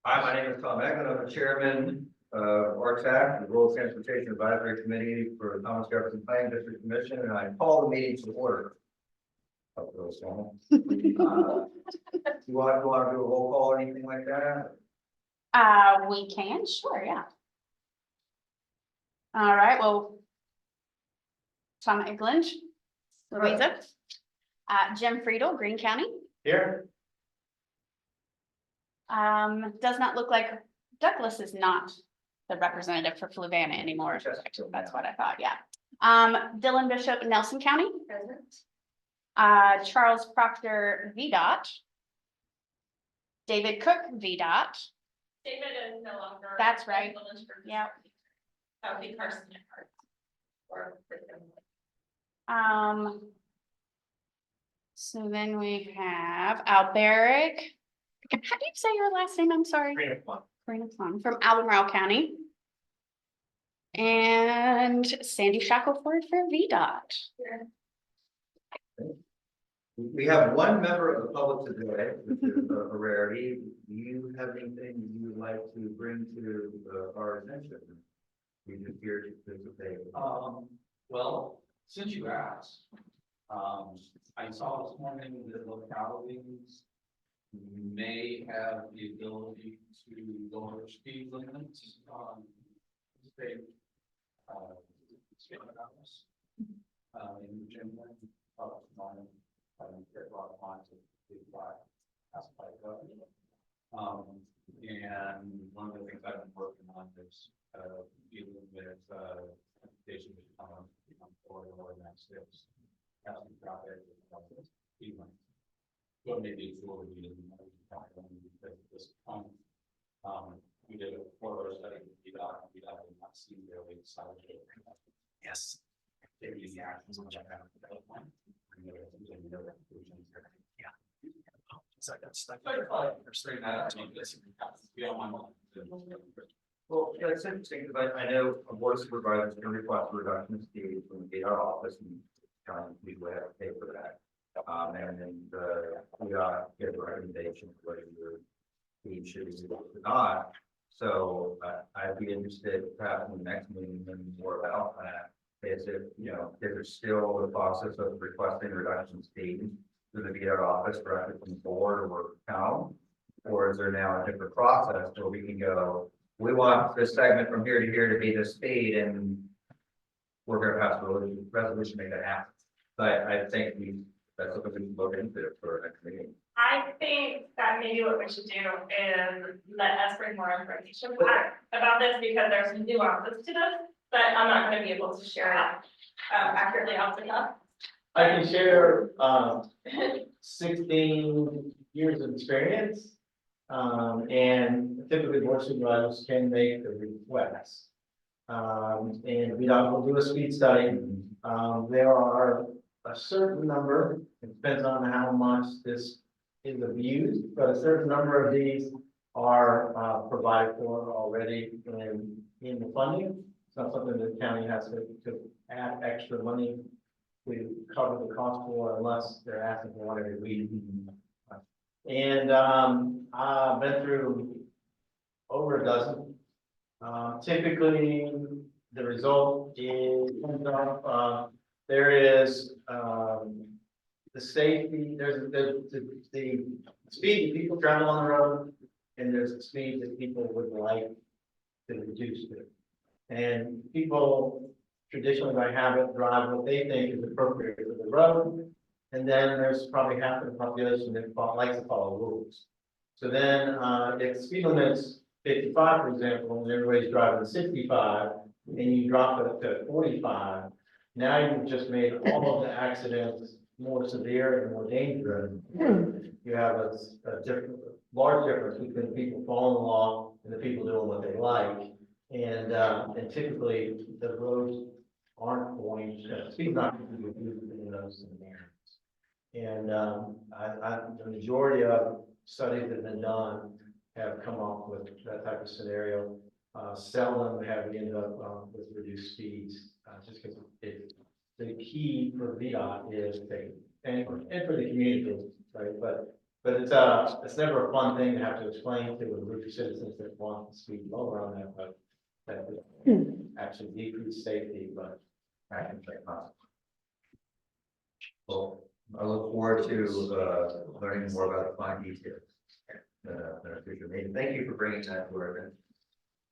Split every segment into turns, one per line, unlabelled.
Hi, my name is Tom Eglin. I'm the chairman of RTAC, the Rural Transportation Advisory Committee for the Thomas Jefferson Planning District Commission, and I call the meeting to order. You want to do a roll call or anything like that?
We can, sure, yeah. All right, well, Tom Eglin, Louisa, Jim Friedel, Greene County.
Here.
Does not look like Douglas is not the representative for Fluvanna anymore. That's what I thought, yeah. Dylan Bishop, Nelson County. Present. Charles Proctor, VDOT. David Cook, VDOT.
David is no longer.
That's right. Yeah.
That would be Carson.
So then we have Alberic. How do you say your last name? I'm sorry. Greene from Albemarle County. And Sandy Shackelford for VDOT.
We have one member of the public today, which is a rarity. Do you have anything you would like to bring to our attention? We just here to participate.
Well, since you asked, I saw this morning that localities may have the ability to lower speed limits on state in Virginia. There's a lot of lines of and one of the things I've been working on is dealing with transportation forward or next steps. So maybe it's what we did because at this point, we did a 4-hour study with VDOT, and VDOT did not see really solid.
Yes.
Taking the actions which I have at that point.
Yeah. So that's like well, that's interesting because I know a board of supervisors can request a reduction in speed from the VDOT office and we would have to pay for that. And then we get a recommendation whether your speed should be or not. So I'd be interested perhaps in the next meeting learning more about that. Is it, is there still the process of requesting reduction in speed through the VDOT office directly from the board or town? Or is there now a different process where we can go, we want this segment from here to here to be this speed and we're going to pass a resolution to make that happen. But I think that's something we can look into for next meeting.
I think that maybe what we should do is let us bring more information back about this because there's some nuances to this, but I'm not going to be able to share it accurately off the cuff.
I can share 16 years of experience, and typically board supervisors can make the request. And VDOT will do a speed study. There are a certain number, it depends on how much this is abused, but a certain number of these are provided for already in the funding. It's not something that the county has to add extra money to cover the cost for unless they're asking for one every week. And I've been through over a dozen. Typically, the result is there is the safety, there's the speed that people travel on the road, and there's the speed that people would like to reduce to. And people traditionally by habit drive what they think is appropriate for the road. And then there's probably half of the population that likes to follow rules. So then if the speed limit's 55, for example, and everybody's driving 65, and you drop it to 45, now you've just made all of the accidents more severe and more dangerous. You have a large difference between people following the law and the people doing what they like. And typically the roads aren't going to, speed's not going to be reduced in those scenarios. And the majority of studies that have been done have come up with that type of scenario. Seldom have we ended up with reduced speeds, just because the key for VDOT is safety and for the community, right? But But it's never a fun thing to have to explain to a group of citizens that want to speed lower on that, but that would actually decrease safety, but.
I can check that. Well, I look forward to learning more about the fine details. In a future meeting. Thank you for bringing that to our event.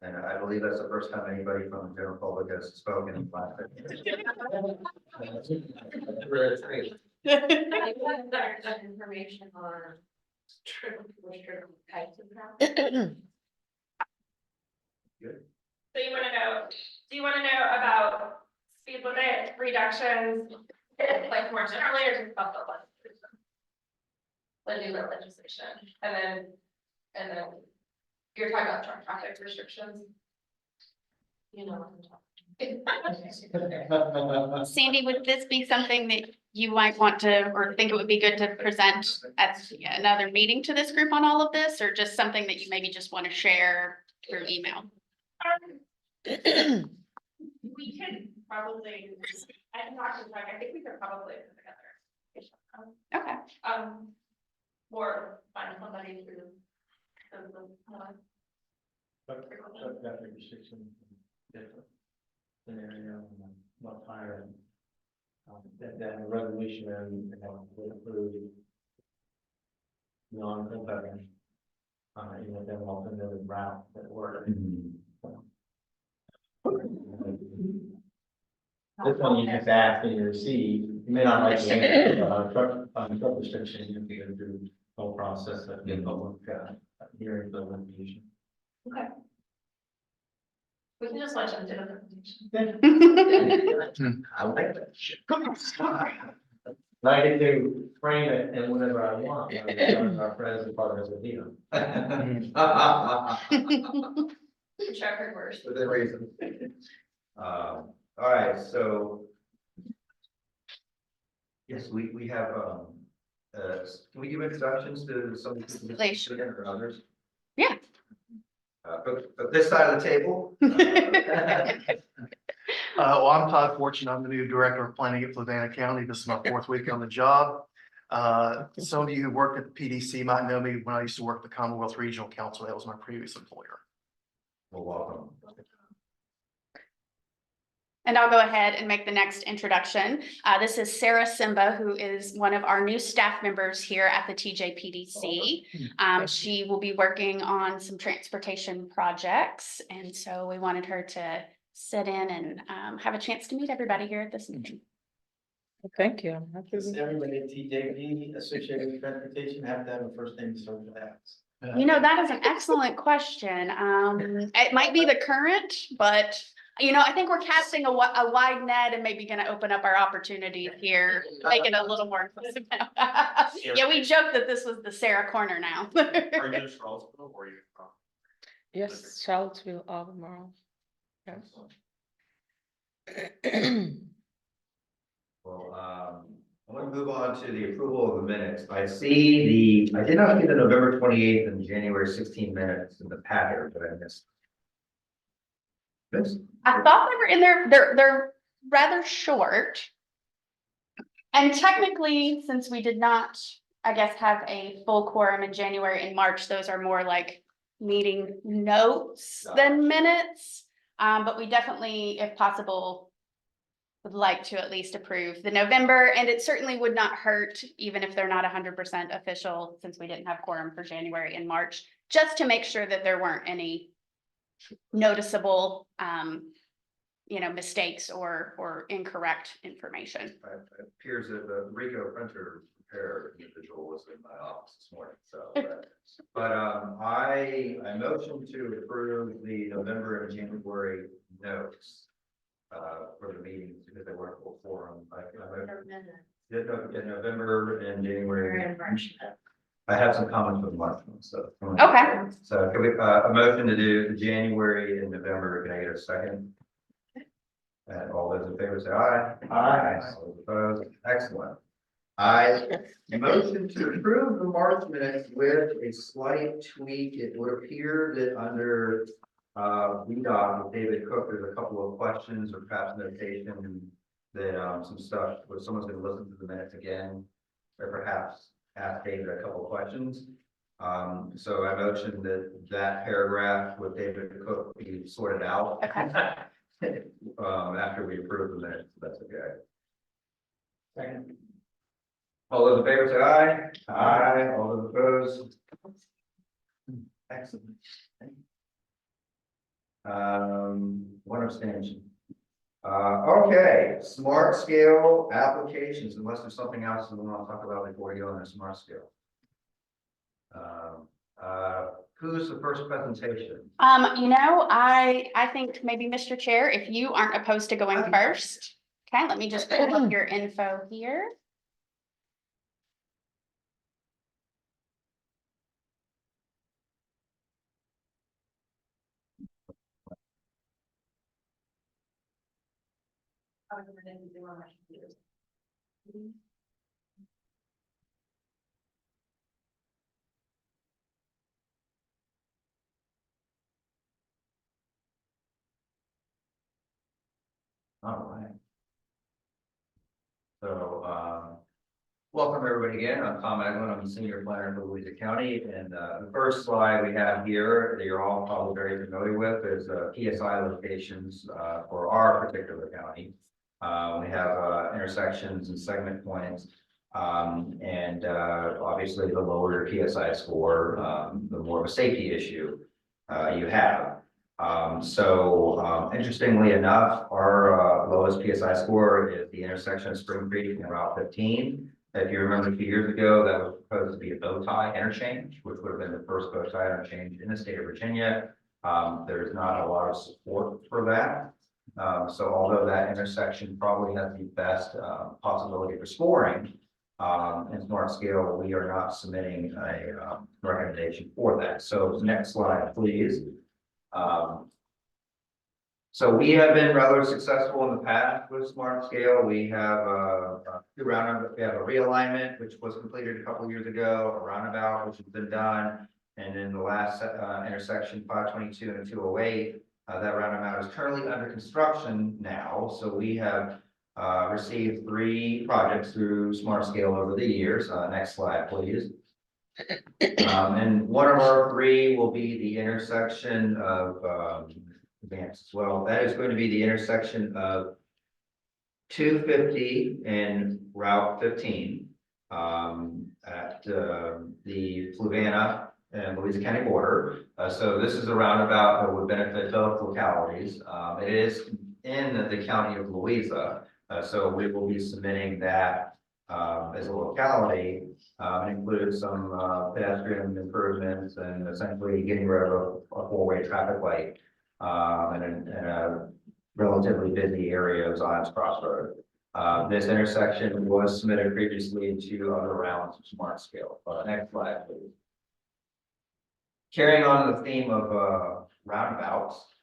And I believe that's the first time anybody from the general public has spoken in class.
Information on types of traffic.
Good.
So you wanna know, do you wanna know about speed limit reductions, like more generally, or just about the legislation? And then you're talking about traffic restrictions. You know what I'm talking about.
Sandy, would this be something that you might want to, or think it would be good to present at another meeting to this group on all of this, or just something that you maybe just want to share through email?
We could probably, I can talk to Doug, I think we could probably put together.
Okay.
Or find somebody who.
Traffic restriction, different scenario, much higher. That the resolution and would approve. Non-competitive. You know, then alternative route that work. This one you just ask and you receive, you may not like the answer, truck restriction, you have to go through the whole process of the public, hearing the litigation.
Okay. We can just let them do the presentation.
I like that.
And I get to frame it and whatever I want, our friends and partners with you.
Which I've heard worse.
Within reason. All right, so. Yes, we have, can we give introductions to some of the
Please.
or others?
Yeah.
But this side of the table.
Well, I'm Todd Fortune. I'm the new Director of Planning at Fluvanna County. This is my 4th week on the job. Some of you who worked at the PDC might know me when I used to work at the Commonwealth Regional Council. That was my previous employer.
Well, welcome.
And I'll go ahead and make the next introduction. This is Sarah Simba, who is one of our new staff members here at the TJPDC. She will be working on some transportation projects, and so we wanted her to sit in and have a chance to meet everybody here at this meeting.
Thank you. I'm happy
Does
with-
everybody at TJP associated with transportation have to have a first name to start with that?
You know, that is an excellent question. It might be the current, but you know, I think we're casting a wide net and maybe gonna open up our opportunity here, make it a little more inclusive. Yeah, we joked that this was the Sarah corner now.
Are you in Charlottesville or are you from?
Yes, Charlottesville, Albemarle. Yeah.
Well, I want to move on to the approval of the minutes. I did not see the November 28th and January 16 minutes in the packet, but I missed. This?
I thought they were in there, they're rather short. And technically, since we did not, I guess, have a full quorum in January and March, those are more like meeting notes than minutes. But we definitely, if possible, would like to at least approve the November, and it certainly would not hurt, even if they're not 100% official, since we didn't have quorum for January and March, just to make sure that there weren't any noticeable, you know, mistakes or incorrect information.
It appears that the Rico printer repair individual was in my office this morning, so. But I motion to approve the November and January notes. For the meetings because they weren't full forum. Did November and January. I have some comments with March, so.
Okay.
So can we, a motion to do the January and November, can I get a second? And all those in favor say aye.
Aye.
All those opposed, excellent. I motion to approve the March minutes with a slight tweak. It would appear that under VDOT with David Cook, there's a couple of questions or perhaps notation that some stuff where someone's going to listen to the minutes again, or perhaps ask David a couple of questions. So I motioned that paragraph with David Cook be sorted out.
Okay.
After we approve the minutes, that's okay.
Second.
All those in favor say aye. Aye. All those opposed? Excellent. One abstention. Okay, smart scale applications, unless there's something else that we want to talk about before we go on a smart scale. Who's the first presentation?
I think maybe Mr. Chair, if you aren't opposed to going first. Okay, let me just pull up your info here.
All right. So, welcome everybody again. I'm Tom Eglin. I'm the senior planner for Louisa County. And the first slide we have here that you're all probably very familiar with is PSI locations for our particular county. We have intersections and segment points. Obviously the lower your PSI score, the more of a safety issue you have. Interestingly enough, our lowest PSI score is the intersection of Spring Creek and Route 15. If you remember a few years ago, that was proposed to be a bow tie interchange, which would have been the first bow tie interchange in the state of Virginia. There's not a lot of support for that. So although that intersection probably has the best possibility for scoring in smart scale, we are not submitting a recommendation for that. So next slide, please. So we have been rather successful in the past with smart scale. We have we have a realignment, which was completed a couple of years ago, a roundabout, which has been done. And then the last intersection 522 and 208, that roundabout is currently under construction now. So we have received 3 projects through smart scale over the years. Next slide, please. And one of our 3 will be the intersection of advanced as well. That is going to be the intersection of 250 and Route 15 at the Fluvanna and Louisa County border. So this is a roundabout that would benefit both localities. It is in the county of Louisa, so we will be submitting that as a locality. Includes some pedestrian improvements and essentially getting rid of a 4-way traffic light in a relatively busy area of Zion's Crossroad. This intersection was submitted previously to other rounds of smart scale. Next slide, please. Carrying on the theme of roundabouts,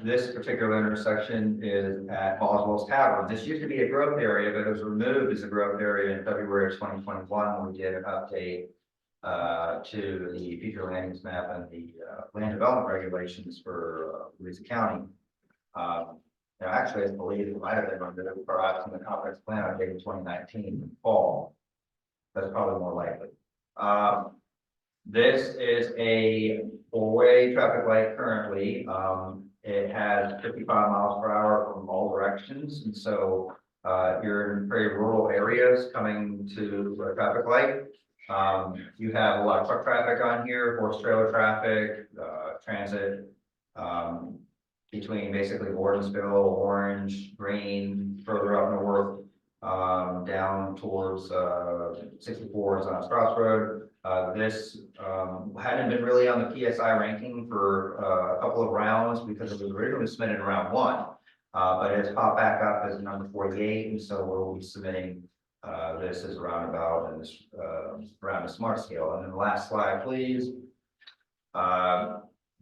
this particular intersection is at Boswell's Tavern. This used to be a growth area, but it was removed as a growth area in February of 2021 when we did an update to the future land use map and the land development regulations for Louisa County. Actually, I believe it might have been under the perhaps in the complex plan I gave in 2019 fall. That's probably more likely. This is a 4-way traffic light currently. It has 55 miles per hour from all directions. And so you're in very rural areas coming to a traffic light. You have a lot of truck traffic on here, horse trailer traffic, transit between basically Gordonsville, Orange, Greene, further up north, down towards 64 is on Crossroad. This hadn't been really on the PSI ranking for a couple of rounds because it was originally submitted in round 1, but it's popped back up as number 48, and so we'll be submitting this as a roundabout and this around a smart scale. And then the last slide, please.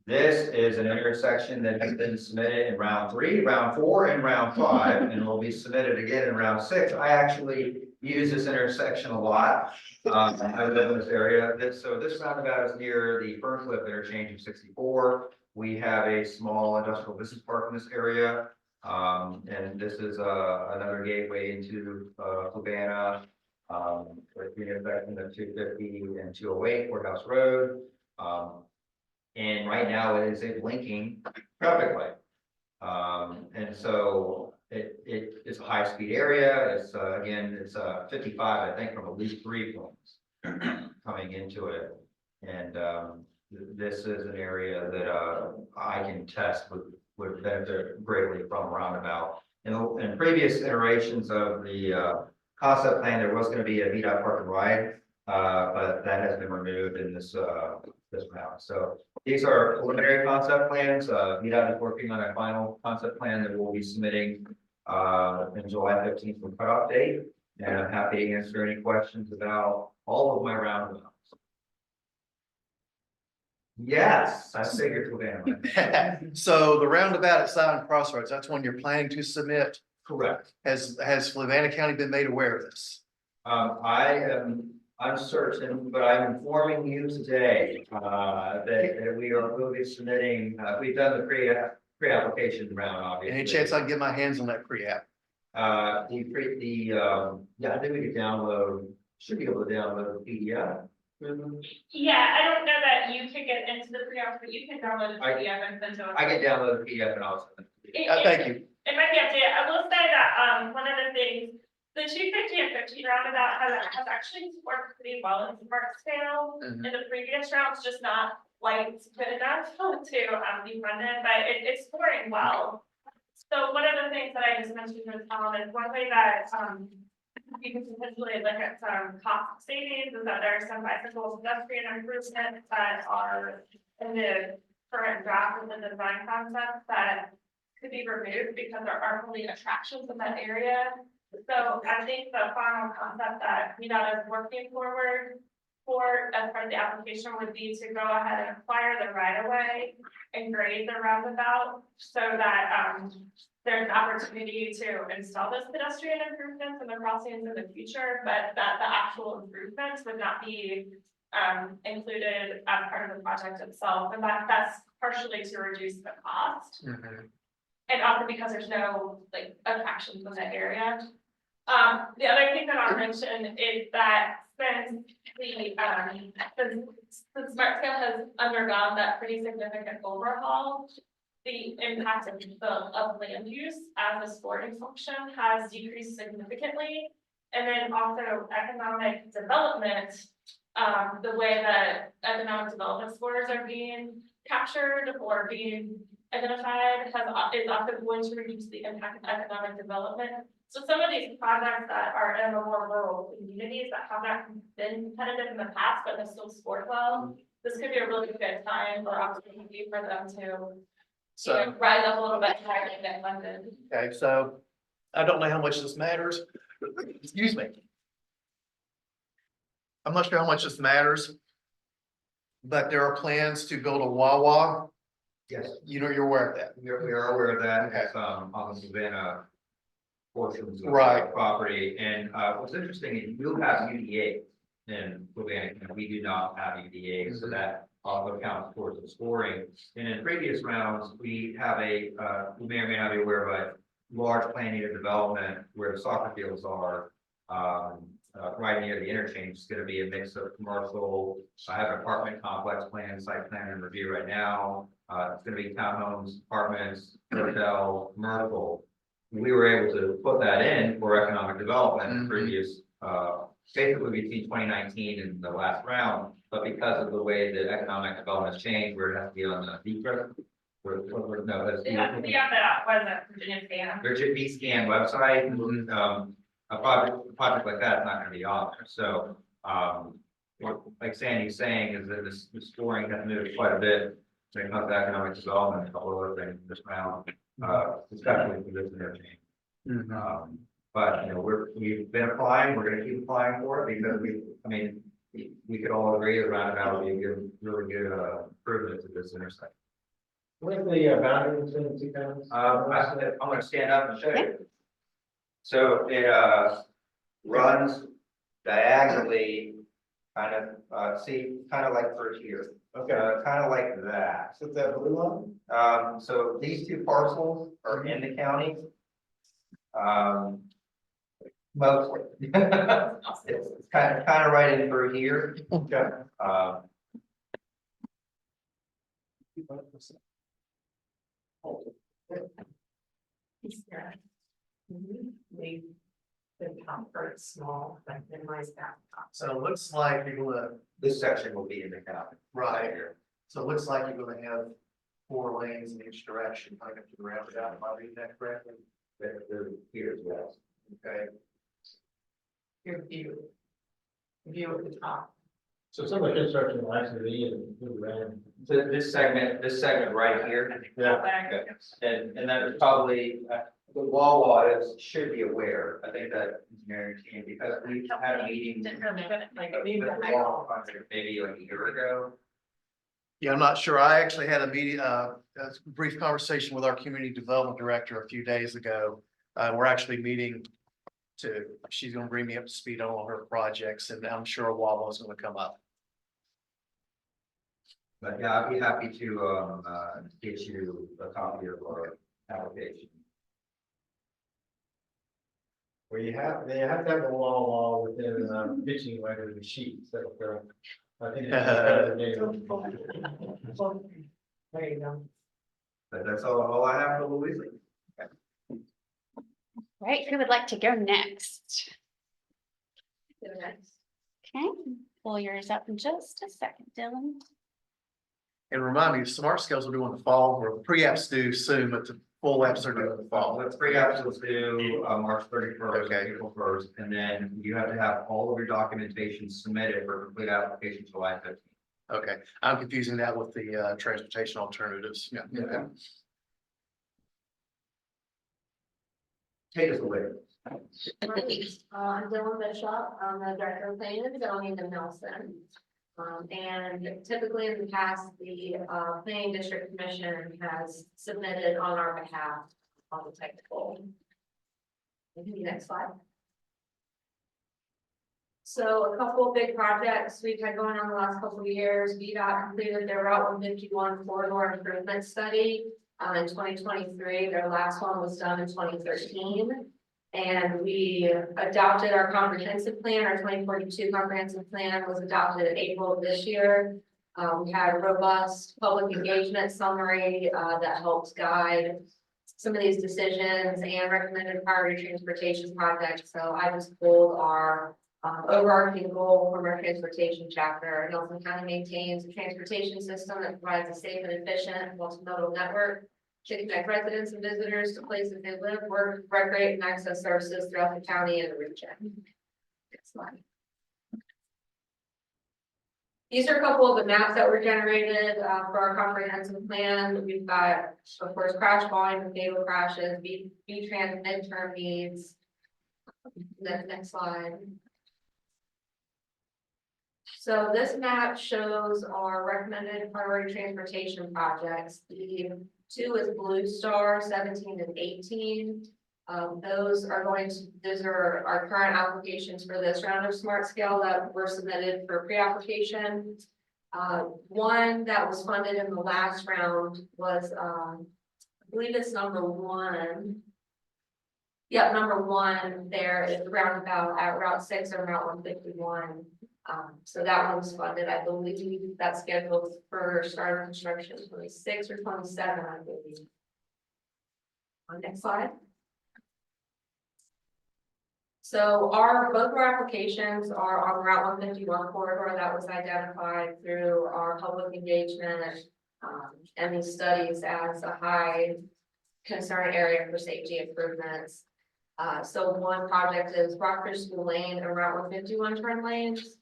This is an intersection that has been submitted in round 3, round 4, and round 5, and will be submitted again in round 6. I actually use this intersection a lot. I live in this area. So this roundabout is near the Ferncliff interchange of 64. We have a small industrial business park in this area. And this is another gateway into Fluvanna. With the intersection of 250 and 208 Courthouse Road. And right now it is a blinking traffic light. And so it's a high-speed area. It's, again, it's 55, I think, from at least 3 points coming into it. And this is an area that I can test would benefit greatly from a roundabout. In previous iterations of the concept plan, there was going to be a VDOT park and ride, but that has been removed in this round. So these are preliminary concept plans. VDOT is working on a final concept plan that we'll be submitting in July 15th for cutoff date. And I'm happy to answer any questions about all of my roundabouts. Yes, I figured Fluvanna.
So the roundabout at Silent Crossroads, that's one you're planning to submit.
Correct.
Has Fluvanna County been made aware of this?
I am uncertain, but I'm informing you today that we'll be submitting. We've done the pre-application round, obviously.
Any chance I can get my hands on that pre-app?
Yeah, I think we could download. Should be able to download the PDF.
Yeah, I don't know that you can get into the pre-app, but you can download the PDF and send it to us.
I can download the PDF and I'll send it to you.
Thank you.
It might be updated. I will say that, one of the things, the 250 and 15 roundabout has actually worked pretty well in smart scale.
Mhm.
In the previous rounds, just not quite good enough to be funded, but it's scoring well. So one of the things that I just mentioned to Tom is one way that, you can potentially look at some cost savings is that there are some bicycle pedestrian improvements that are in the current draft of the design concept that could be removed because there aren't really attractions in that area. So I think the final concept that VDOT is working forward for as part of the application would be to go ahead and acquire the right of way and grade the roundabout so that there's an opportunity to install those pedestrian improvements in the crossings in the future, but that the actual improvements would not be included as part of the project itself. And that's partially to reduce the cost.
Mhm.
And also because there's no like attractions in that area. The other thing that I'll mention is that since the smart scale has undergone that pretty significant overhaul, the impact of land use as a scoring function has decreased significantly. And then also economic development, the way that economic development scores are being captured or being identified is often going to reduce the impact of economic development. So some of these projects that are in the more rural communities that have not been competitive in the past, but have still scored well, this could be a really good time or opportunity for them to rise up a little bit higher and get funded.
Okay, so I don't know how much this matters. Excuse me. I'm not sure how much this matters. But there are plans to build a Wawa.
Yes,
You're aware of that.
we are aware of that. It's on the Savannah portions of the
Right.
property. And what's interesting is you have UDA in Fluvanna, and we do not have UDA, so that also counts towards the scoring. And in previous rounds, we have you may or may not be aware of a large plan unit development where the soccer fields are. Right near the interchange. It's going to be a mix of commercial. I have an apartment complex plan, site plan and review right now. It's going to be townhomes, apartments, hotel, commercial. We were able to put that in for economic development in previous, basically between 2019 and the last round. But because of the way that economic development has changed, where it has to be on the VDOT, no, that's
It has to be on the Virginia scan.
Virginia scan website. A project like that is not going to be on there. So, like Sandy's saying, is that the scoring has moved quite a bit when it comes to economic development, a couple of other things this round, especially for this interchange. But we've been applying. We're going to keep applying for it because we could all agree that roundabout would be a good, really good improvement to this intersection.
What are the boundary between the two towns?
I'm going to stand up and show you. So it runs diagonally, kind of kind of like through here.
Okay.
Kind of like that.
So that blue line?
So these two parcels are in the county. Mostly. It's kind of right in through here.
Okay.
We could comfort small, but minimize that.
So it looks like you're gonna,
This section will be in the county.
right,
Here.
so it looks like you're gonna have 4 lanes in each direction, like up to the roundabout, am I reading that correctly?
They're here, yes.
Okay,
Your view at the top.
So some of the construction will actually be in Fluvanna.
So this segment right here.
Yeah.
Okay. And that is probably, the Wawa should be aware, I think that engineering team, because we had a meeting.
Didn't really get it, like,
with
maybe
the
the
Wawa project maybe like a year ago.
yeah, I'm not sure, I actually had a meeting, a brief conversation with our community development director a few days ago. We're actually meeting she's gonna bring me up to speed on all her projects, and I'm sure Wawa is gonna come up.
But yeah, I'd be happy to get you a copy of our application.
Where they have to have the wall within pitching weight of the sheets, so, I think.
There you go.
But that's all I have for Louisa.
Right, who would like to go next? Okay, pull yours up in just a second, Dylan.
And remind me, Smart Scales will do in the fall, or pre-apps due soon, but the full apps are due in the fall.
Let's bring up to do March 31st,
Okay.
April 1st, and then you have to have all of your documentation submitted for complete application July 15th.
Okay, I'm confusing that with the transportation alternatives. Yeah.
Okay. Take us away.
I'm Dylan Bishop, I'm the director of planning and zoning in Nelson. And typically in the past, the planning district commission has submitted on our behalf on the technical. Next slide. So a couple of big projects we've had going on the last couple of years. VDOT completed their Route 151 corridor improvement study in 2023. Their last one was done in 2013. And we adopted our comprehensive plan, our 2042 comprehensive plan was adopted in April of this year. We had a robust public engagement summary that helps guide some of these decisions and recommended priority transportation projects. So I just pulled our overarching goal from our transportation chapter. Nelson County maintains a transportation system that provides a safe and efficient multimodal network to connect residents and visitors to places they live, work, recreate, and access services throughout the county and the region. Next slide. These are a couple of the maps that were generated for our comprehensive plan. We've got, of course, crash volume, fatal crashes, V-Trans midterm needs. Next slide. So this map shows our recommended priority transportation projects. The 2 is Blue Star, 17 and 18. Those are our current applications for this round of Smart Scale that were submitted for pre-application. One that was funded in the last round was, I believe it's number 1. Yeah, number 1 there is the roundabout at Route 6 or Route 151. So that one was funded, I believe that's scheduled for start of construction 26 or 27, I believe. Next slide. So both our applications are on Route 151 corridor that was identified through our public engagement and these studies as a high concern area for safety improvements. So one project is Rockbridge School Lane and Route 151 turn lanes,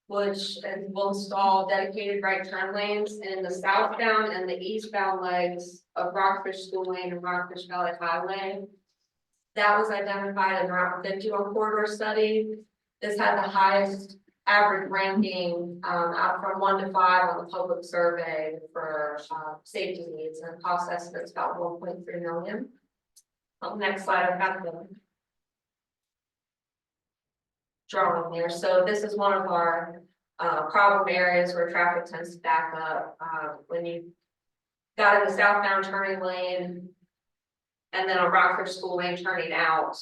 which will install dedicated right turn lanes in the southbound and the eastbound legs of Rockbridge School Lane and Rockbridge Valley Highway. That was identified in the Route 151 corridor study. This had the highest average ranking out from 1 to 5 on the public survey for safety needs, and cost estimates about 1.3 million. Next slide, I've got the drawing here. So this is one of our problem areas where traffic tends to back up when you got in the southbound turning lane and then a Rockford School Lane turning out.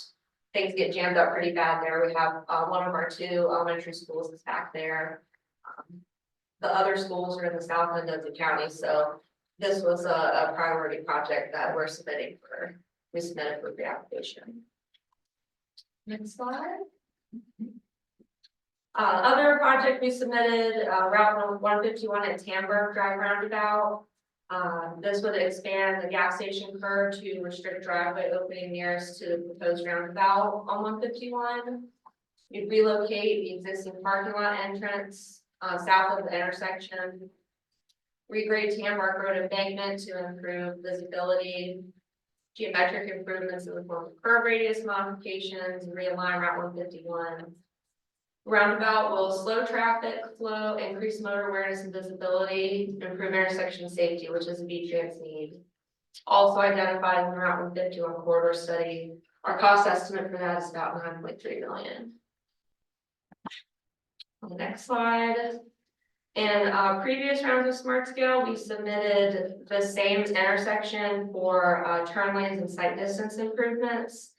things get jammed up pretty bad there. We have, one of our two elementary schools is back there. The other schools are in the south end of the county, so this was a priority project that we submitted for the application. Next slide. Other project we submitted, Route 151 at Tamberg Drive Roundabout. This would expand the gas station curb to restrict driveway opening nearest to the proposed roundabout on 151. You'd relocate the existing parking lot entrance, south of the intersection. Regrade Tamberg Road embankment to improve visibility. Geometric improvements in the form of curb radius modifications, realign Route 151. Roundabout will slow traffic flow, increase motor awareness and visibility, improve intersection safety, which is a V-Trans need. Also identified in the Route 151 corridor study. Our cost estimate for that is about 9.3 million. On the next slide. In previous rounds of Smart Scale, we submitted the same intersection for turn lanes and sight distance improvements.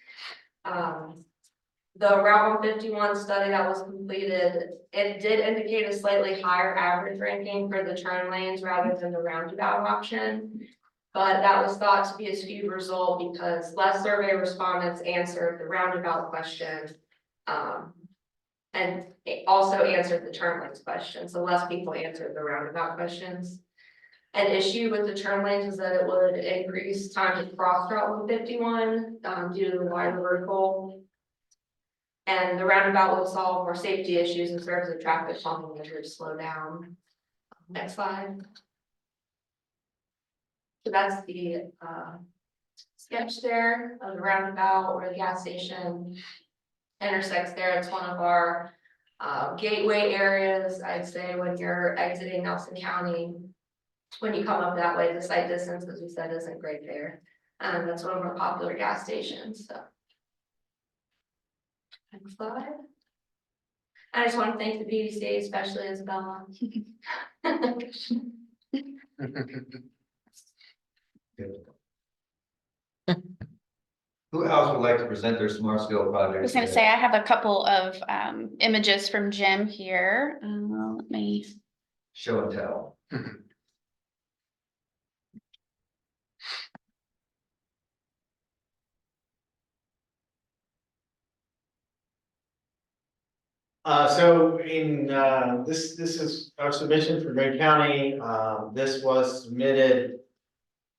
The Route 151 study that was completed, it did indicate a slightly higher average ranking for the turn lanes rather than the roundabout option. But that was thought to be a skewed result because less survey respondents answered the roundabout question. And it also answered the turn lanes question, so less people answered the roundabout questions. An issue with the turn lanes is that it would increase time to cross Route 151 due to the wider vertical. And the roundabout will solve more safety issues in terms of traffic calming measure to slow down. Next slide. So that's the sketch there of the roundabout where the gas station intersects there. It's one of our gateway areas, I'd say, when you're exiting Nelson County. When you come up that way, the sight distance, as we said, isn't great there. And that's one of our popular gas stations, so. Next slide. I just want to thank the PDC, especially Isabella.
Who else would like to present their Smart Scale project?
I was gonna say, I have a couple of images from Jim here. Let me.
Show and tell.
So in, this is our submission for Greene County. This was submitted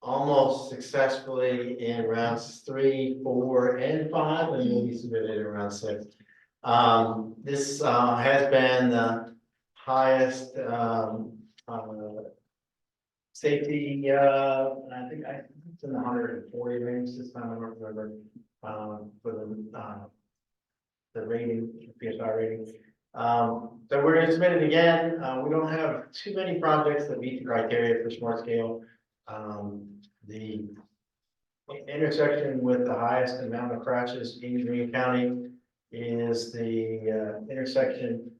almost successfully in rounds 3, 4, and 5, and will be submitted in round 6. This has been the highest safety, I think it's in the 140 range this time, I don't remember, for the rating, PSI rating. So we're gonna submit it again. We don't have too many projects that meet the criteria for Smart Scale. The intersection with the highest amount of crashes in Greene County is the intersection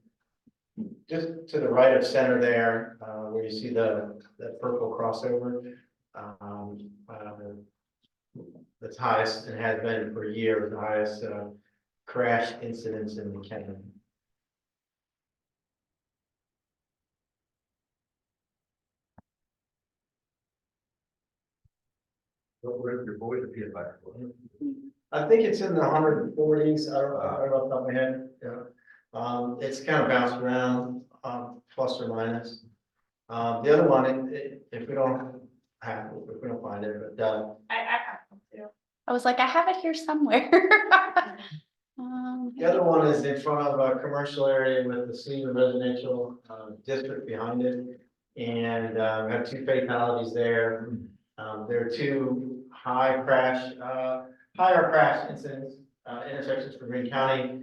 just to the right of center there, where you see the purple crossover. That's highest and has been for years, the highest crash incidents in the county.
What are your boys appeal back?
I think it's in the 140s. I don't know off the top of my head. Yeah. It's kind of bounced around, plus or minus. The other one, if we don't find it, but
I have them too.
I was like, I have it here somewhere.
the other one is in front of a commercial area with the senior residential district behind it, and have 2 fatalities there. There are 2 higher crash incidents, intersections for Greene County.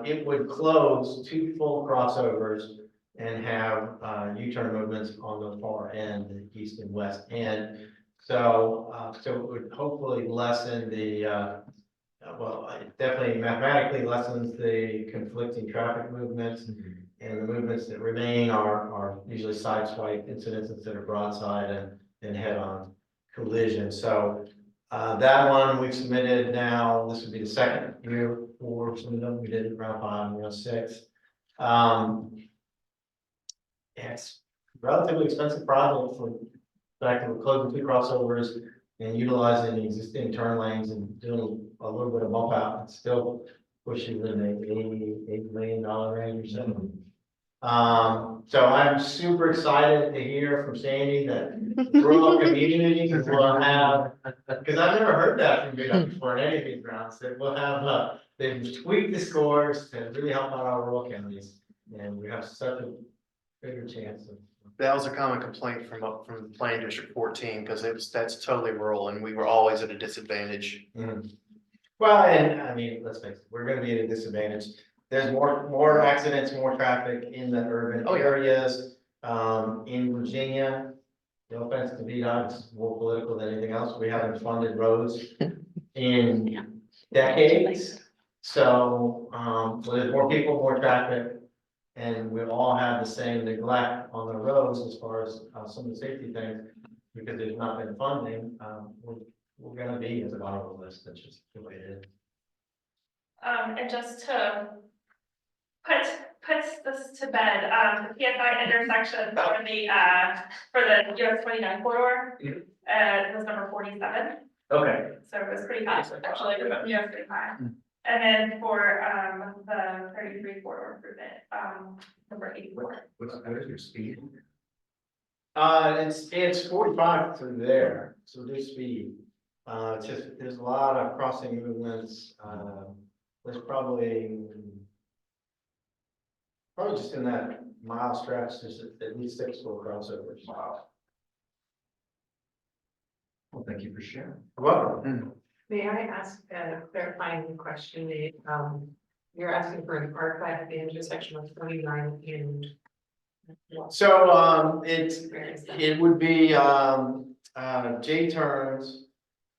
It would close 2 full crossovers and have U-turn movements on the far end, the east and west end. So, so it would hopefully lessen the, well, it definitely mathematically lessens the conflicting traffic movements. And the movements that remain are usually sideswipe incidents instead of broadside and head-on collision. So that one we've submitted now. This would be the second year for some of them, we did round 5, round 6. Yeah, it's relatively expensive project for, fact, we're closing 2 crossovers and utilizing the existing turn lanes and doing a little bit of bump out, it's still pushing in the $88 million range or so. So I'm super excited to hear from Sandy that rural communities will have, because I've never heard that from VDOT before in anything grounds, that we'll have, they've tweaked the scores to really help out our rural counties. And we have such a bigger chance of.
That was a common complaint from Planning District 14, because that's totally rural and we were always at a disadvantage.
Well, and I mean, let's face it, we're gonna be at a disadvantage. There's more accidents, more traffic in the urban areas. In Virginia, no offense to VDOT, it's more political than anything else. We haven't funded roads in decades. So, well, there's more people, more traffic, and we all have the same neglect on the roads as far as some of the safety things, because there's not been funding. We're gonna be at the bottom of the list. That's just the way it is.
And just to puts this to bed, the PSI intersection for the US 29 corridor, was number 47.
Okay.
So it was pretty high, actually, US 35. And then for, the 33 corridor improvement, number 84.
What is your speed?
It's 45 through there, so there's speed. It's just, there's a lot of crossing movements, there's probably just in that mile stretch, there's at least 6 full crossovers.
Wow. Well, thank you for sharing.
Welcome.
May I ask a clarifying question, Nate? You're asking for an archive at the intersection of 29 and.
So,
Where is that?
it would be, J turns,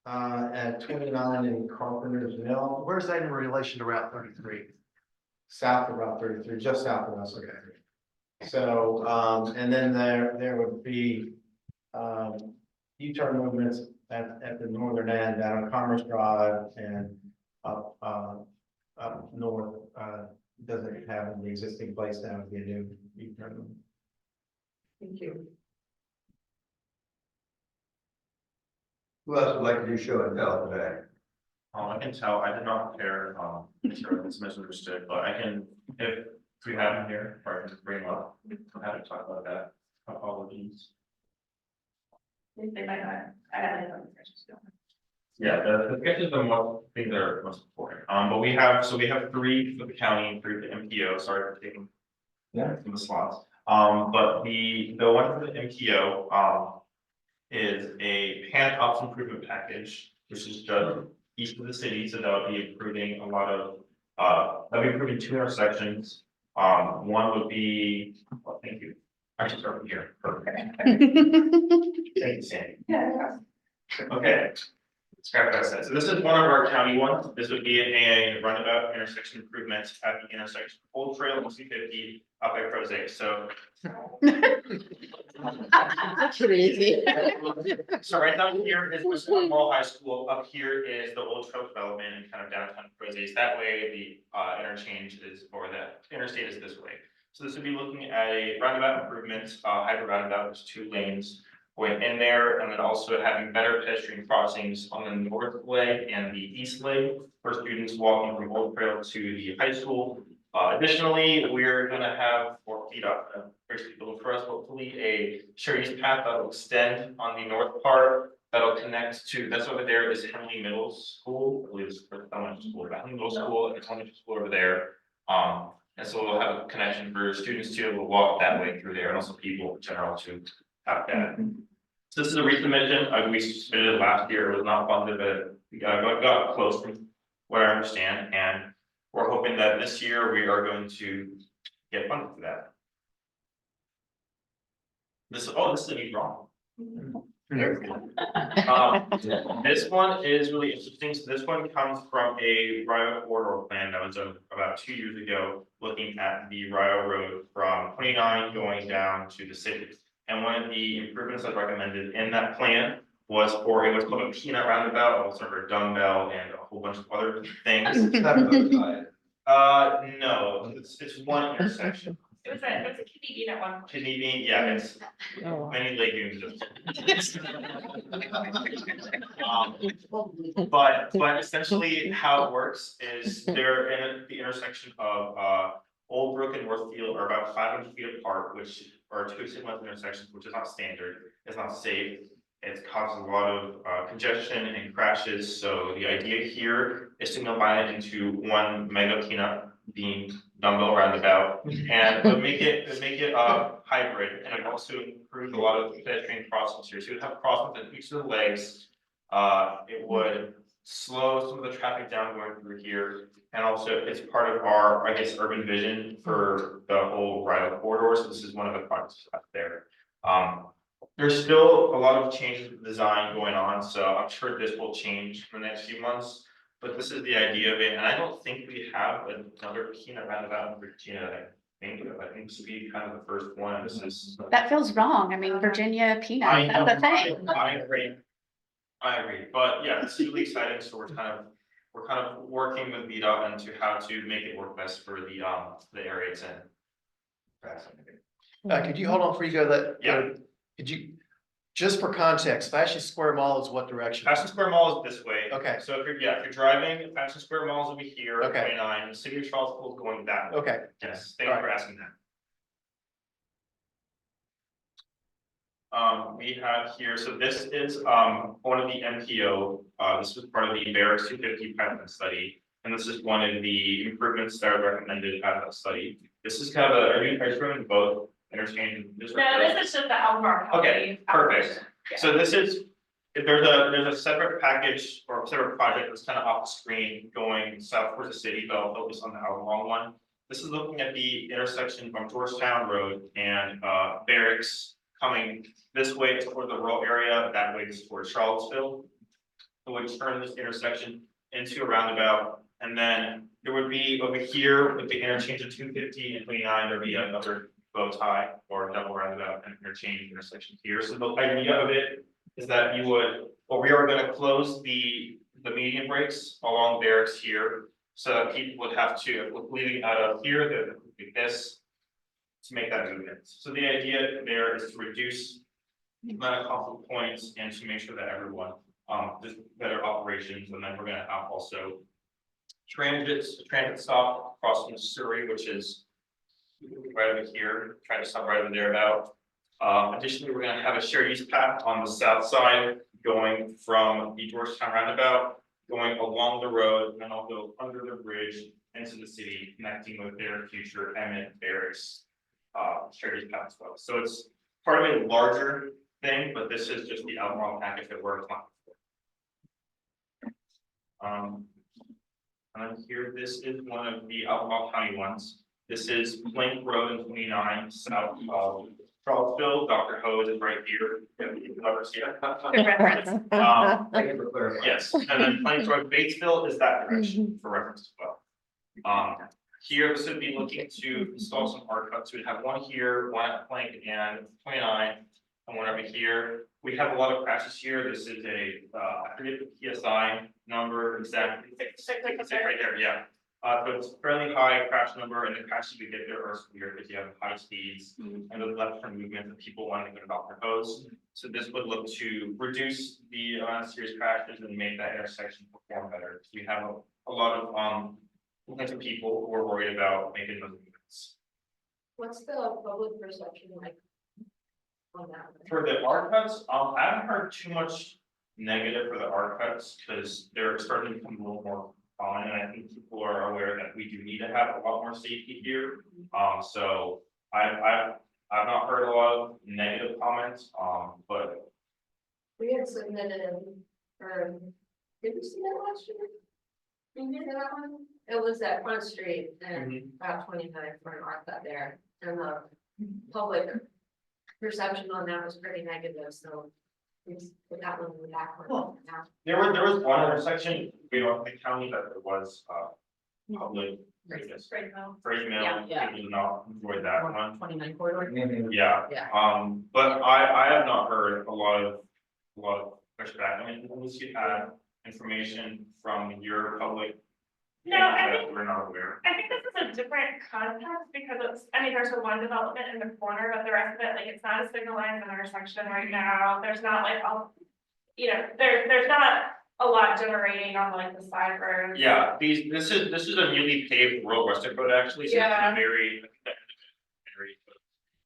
at 29 in Carpenter's Mill,
Where's that in relation to Route 33?
south of Route 33, just south of Route 33. So, and then there would be, U-turn movements at the northern end, down Commerce Drive and up north, doesn't have the existing place now, would be a new U-turn movement.
Thank you.
Who else would like to do show and tell today?
I can tell, I did not prepare, sure it's misunderstood, but I can, if we have him here, or I can bring him up, I'm happy to talk about that. Apologies.
They might not, I haven't done the
Yeah, the sketches are the things that are most important, but we have 3 for the county and 3 for the MPO, sorry for taking. From the slots, but the one for the MPO, is a pan ops improvement package, which is just east of the city, so that would be improving a lot of, that'll be improving 2 intersections. One would be, well, thank you, I should start from here, perfect. Thank you, Sandy.
Yeah.
Okay. Scrap what I said. So this is one of our county ones. This would be a roundabout intersection improvements at the intersection of Old Trail and 250 up by Prose. So.
Crazy.
So right down here is West Albemarle High School. Up here is the Old Trail development and kind of downtown Prose. That way the interchange is, or the interstate is this way. So this would be looking at a roundabout improvement, hybrid roundabout, there's 2 lanes going in there, and then also having better pedestrian crossings on the north leg and the east leg for students walking from Old Trail to the high school. Additionally, we're gonna have, or VDOT, for us, hopefully a shared use path that will extend on the north part, that'll connect to, that's over there is Henley Middle School, I believe it's for elementary school, but Henley Middle School and elementary school over there. And so we'll have a connection for students to be able to walk that way through there, and also people in general to have that. So this is a resubmission, we submitted it last year, it was not funded, but we got close from what I understand, and we're hoping that this year we are going to get funded for that. This is a new drawing. This one is really interesting. So this one comes from a RIO corridor plan that was about 2 years ago, looking at the RIO road from 29 going down to the city. And one of the improvements that's recommended in that plan was for, it was called a peanut roundabout, also for a dumbbell and a whole bunch of other things. No, it's one intersection.
It was a kidney bean at one point.
Kidney bean, yeah, it's
Oh.
many legumes. But essentially how it works is they're in the intersection of, Old Brook and Northfield are about 500 feet apart, which are two sequential intersections, which is not standard, it's not safe. It causes a lot of congestion and crashes, so the idea here is to combine it into one mega peanut bean dumbbell roundabout. And make it hybrid, and it also improves a lot of pedestrian crossings here, so you have crossings at each of the legs. It would slow some of the traffic down going through here. And also it's part of our, I guess, urban vision for the whole Ride corridor, so this is one of the projects out there. There's still a lot of changes in design going on, so I'm sure this will change in the next few months. But this is the idea of it, and I don't think we have another peanut roundabout in Virginia. I think this would be kind of the first one. This is.
That feels wrong. I mean, Virginia peanut, that's the thing.
I agree, but yeah, it's really exciting, so we're kind of working with VDOT into how to make it work best for the area it's in.
Fascinating.
Could you hold on before you go that?
Yeah.
Could you, just for context, Fashion Square Mall is what direction?
Fashion Square Mall is this way.
Okay.
So if you're driving, Fashion Square Mall is over here,
Okay.
29, the City of Charlottesville is going that way.
Okay.
Yes, thank you for asking that. We have here, so this is one of the MPO, this was part of the Barracks 250 pipeline study. And this is one of the improvements that are recommended out of that study. This is kind of are you doing both interchange?
No, this is just the Albemarle.
Okay, perfect. So this is, there's a separate package or separate project that's kind of off the screen going south towards the city, but I'll focus on the Albemarle one. This is looking at the intersection from Georgetown Road and Barracks coming this way toward the rural area, that way towards Charlottesville. It would turn this intersection into a roundabout, and then there would be over here with the interchange of 250 and 29, there'd be another bow tie or double roundabout and interchange intersection here. So the idea of it is that you would, or we are going to close the median breaks along Barracks here, so that people would have to, leaving out of here, that would be this, to make that movement. So the idea there is to reduce the amount of conflict points and to make sure that everyone, there's better operations. And then we're gonna have also transit stop crossing Surrey, which is right over here, trying to stop right over there about. Additionally, we're gonna have a shared use path on the south side going from the Georgetown roundabout, going along the road, and then I'll go under the bridge into the city, connecting with their future Emmett Barracks shared use path as well. So it's part of a larger thing, but this is just the Albemarle package that we're applying for. And here, this is one of the Albemarle County ones. This is Plank Road and 29 south of Charlottesville. Dr. Ho is right here. If you can ever see it.
Good reference.
Thank you for clarifying.
Yes, and then Plank Road, Batesville is that direction for reference as well. Here, this would be looking to install some arc cuts. We'd have one here, one at Plank and 29, and one over here. We have a lot of crashes here. This is a, I forget the PSI number exactly. It's right there, yeah. So it's fairly high crash number, and the crashes we get there are severe because you have high speeds and the left turn movement that people want to go about their hose. So this would look to reduce the amount of serious crashes and make that intersection perform better. So we have a lot of potential people who are worried about making those movements.
What's the public perception like on that?
For the arc cuts, I haven't heard too much negative for the arc cuts because they're starting to become a little more common, and I think people are aware that we do need to have a lot more safety here. So I've not heard a lot of negative comments, but
We had submitted, or, did you see that last year? Did you see that one? It was at Front Street and about 29 for an arc cut there, and the public perception on that was pretty negative, so. We put that one in the back one now.
there was one intersection, we don't think county that there was public.
Great though.
Free mail,
Yeah.
people did not enjoy that one.
29 corridor.
Yeah,
Yeah.
but I have not heard a lot of push back. I mean, unless you have information from your public.
No, I
that
think-
we're not aware.
I think this is a different context because it's, I mean, there's a one development in the corner, but the rest of it, like, it's not a signalized intersection right now. There's not like, there's not a lot generating on like the side roads.
Yeah, this is a newly paved rural rustic road actually, so it's
Yeah.
a very,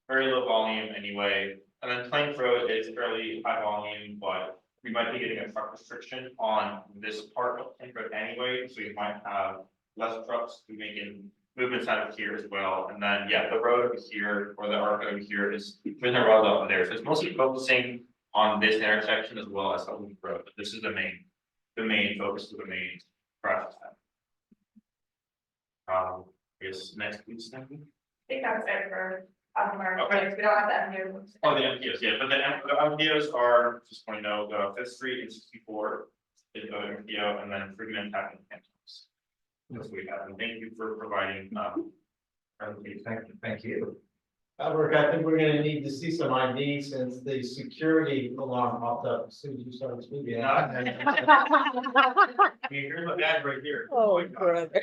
very low volume anyway. And then Plank Road is fairly high volume, but we might be getting a truck restriction on this part of Plank Road anyway, so you might have less trucks making movements out of here as well. And then, yeah, the road over here, or the arc over here is, there's no road up there, so it's mostly focusing on this intersection as well as Sutton Road, but this is the main focus of the main process. I guess next, please, thank you.
I think that's it for Albemarle.
Okay.
We don't have that new.
Oh, the MPOs, yeah, but the MPOs are, just want to know, the Fifth Street and 64 is the MPO, and then Freedom Impact and Cantons. That's what we have, and thank you for providing, presentation.
Thank you.
Albert, I think we're gonna need to see some ID since the security alarm popped up as soon as you started speaking.
Here's my bag right here.
Oh,
my God.
brother.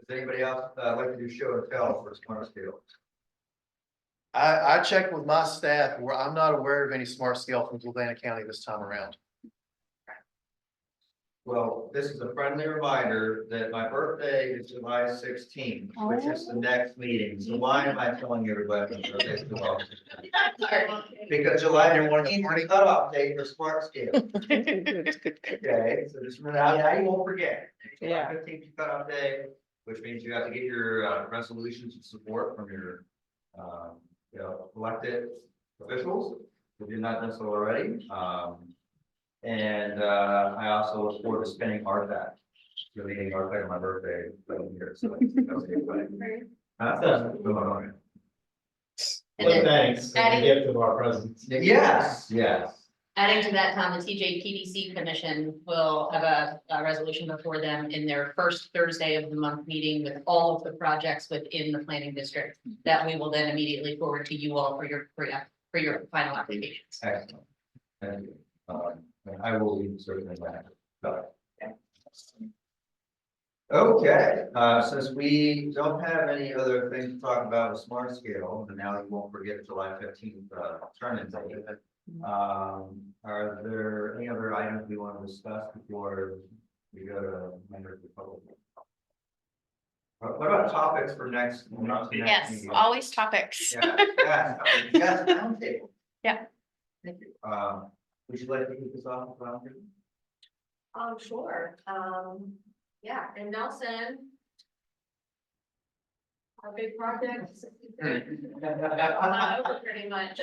Does anybody else like to do show and tell for smart scale?
I checked with my staff, where I'm not aware of any smart scale from Fluvanna County this time around.
Well, this is a friendly reminder that my birthday is July 16th, which is the next meeting. So why am I telling everybody my birthday is July 16th? Because July 15th is cutoff date for smart scale. Okay, so just remember, now you won't forget.
Yeah.
July 15th is cutoff day, which means you have to get your resolutions of support from your elected officials, if you've not done so already. And I also look forward to spending RTAC. You're leading RTAC on my birthday, here, so that's exciting.
Well,
And then
thanks, for the
adding-
gift of our presence.
Yes, yes.
Adding to that, Tom, the TJPDC commission will have a resolution before them in their first Thursday of the month meeting with all of the projects within the planning district that we will then immediately forward to you all for your final applications.
Excellent. Thank you. And I will be certainly back. Okay, since we don't have any other things to talk about with smart scale, and now you won't forget July 15th, turn-in date. Are there any other items we want to discuss before we go to members of the public? What about topics for next?
Yes, always topics.
Yes, roundtable.
Yeah.
Thank you. Would you like to kick this off, roundtable?
Sure. Yeah, in Nelson. Our big project. Pretty much.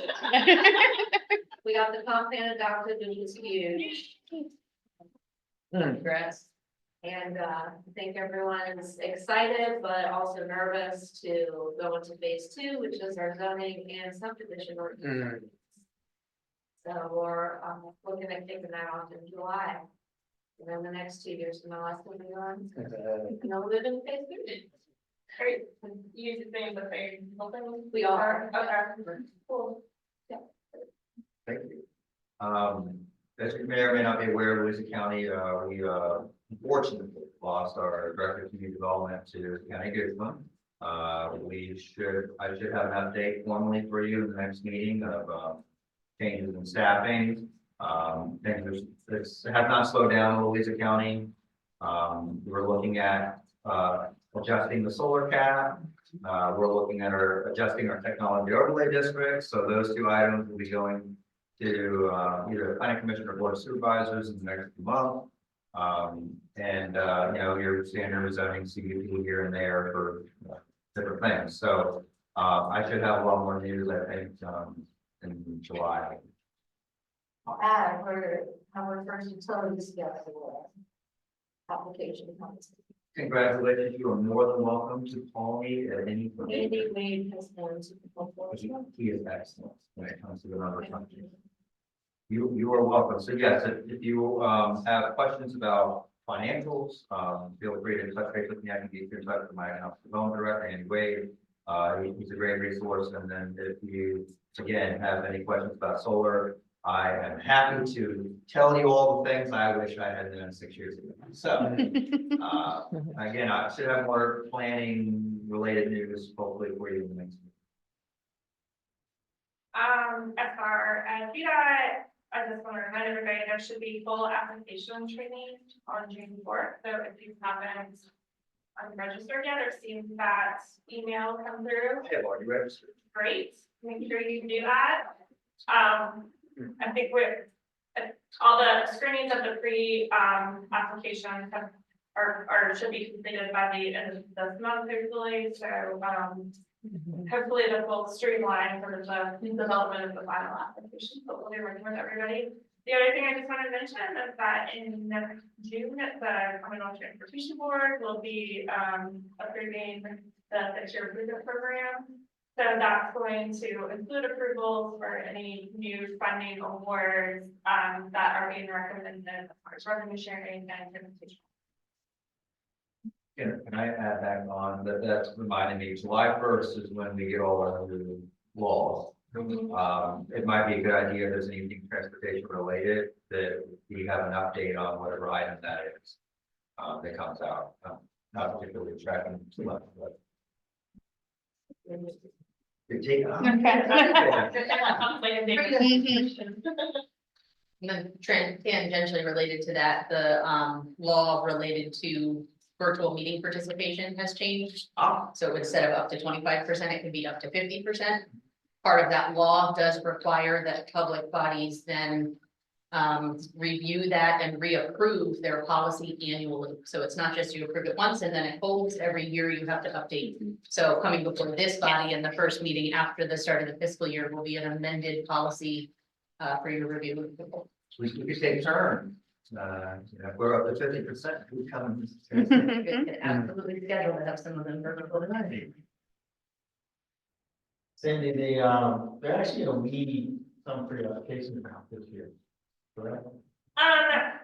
We got the comp plan adopted, which is huge. Congrats. And I think everyone's excited, but also nervous to go into phase 2, which is our zoning and subdivision ordinance. So we're looking at kicking that off in July. And then the next 2 years from now, less than we on. And I'll live in phase 3.
Great. You use the same, but they.
We are.
Okay. Cool.
Thank you. As you may or may not be aware, Louisa County, we unfortunately lost our director of community development to County Goodman. I should have an update formally for you in the next meeting of changes in staffing. Things have not slowed down in Louisa County. We're looking at adjusting the solar cap. We're looking at adjusting our technology overlay district. So those two items will be going to either planning commission or board of supervisors in the next month. Your standard zoning CUP here and there for different things. So I should have a lot more news, I think, in July.
I'll add, our first utility scale application comes.
Congratulations, you are more than welcome to call me at any point.
Andy Wade has been to.
He is excellent when it comes to the number of countries. You are welcome. So yes, if you have questions about financials, feel free to touch base with me. I can get you in touch with my development director, Andy Wade. He's a great resource. And then if you again have any questions about solar, I am happy to tell you all the things I wish I had done 6 years ago. So, again, I should have more planning related news hopefully for you in the next week.
As far as VDOT, I just want to remind everybody, there should be full application training on June 4th. So if you haven't registered yet or seen that email come through,
I have already registered.
great, make sure you do that. I think all the screenings of the applications should be completed by the end of this month, hopefully, so, hopefully this will streamline sort of the development of the final application, but we'll be working with everybody. The other thing I just wanted to mention is that in June, the Commonwealth Transportation Board will be, approving the 6-year improvement program. So that's going to include approvals for any new funding awards that are being recommended as far as revenue sharing and implementation.
Can I add back on that? That's reminding me, July 1st is when we get all our new laws. It might be a good idea if there's anything transportation related that we have an update on whatever item that is. That comes out. Not particularly tracking too much, but.
Okay.
And then tangentially related to that, the law related to virtual meeting participation has changed. So instead of up to 25%, it can be up to 50%. Part of that law does require that public bodies then review that and reapprove their policy annually. So it's not just you approve it once and then it holds. Every year you have to update. So coming before this body in the first meeting after the start of the fiscal year will be an amended policy for your review.
We could take turns. If we're up to 50%, who comes?
You could absolutely schedule to have some of them virtual tonight.
Cindy, they're actually gonna lead some pre-application round this year, correct?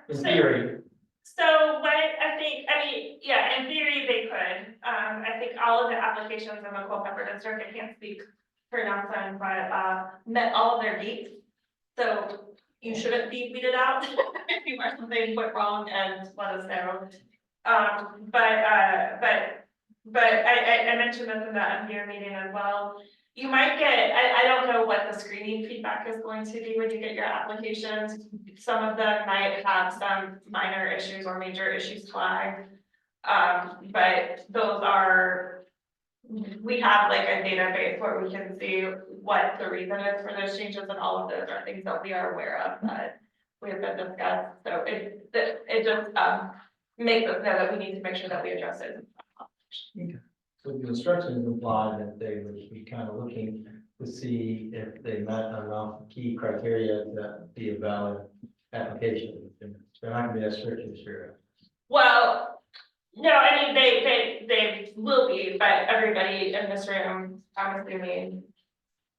In
So-
theory.
So what yeah, in theory they could. I think all of the applications in the Culpeper district, I can't speak for Nelson, but met all of their dates. So you shouldn't be weeded out if you are something went wrong and let us know. But I mentioned this in the MPO meeting as well. You might get, I don't know what the screening feedback is going to be when you get your applications. Some of them might have some minor issues or major issues flagged. But those are, we have like a database where we can see what the reason is for those changes, and all of those are things that we are aware of that we have been discussed. So it just makes us know that we need to make sure that we address it.
So the instructions imply that they would be kind of looking to see if they met enough key criteria to be a valid application. They're not gonna be as strict this year.
Well, no, I mean, they will be, but everybody in this room, I'm assuming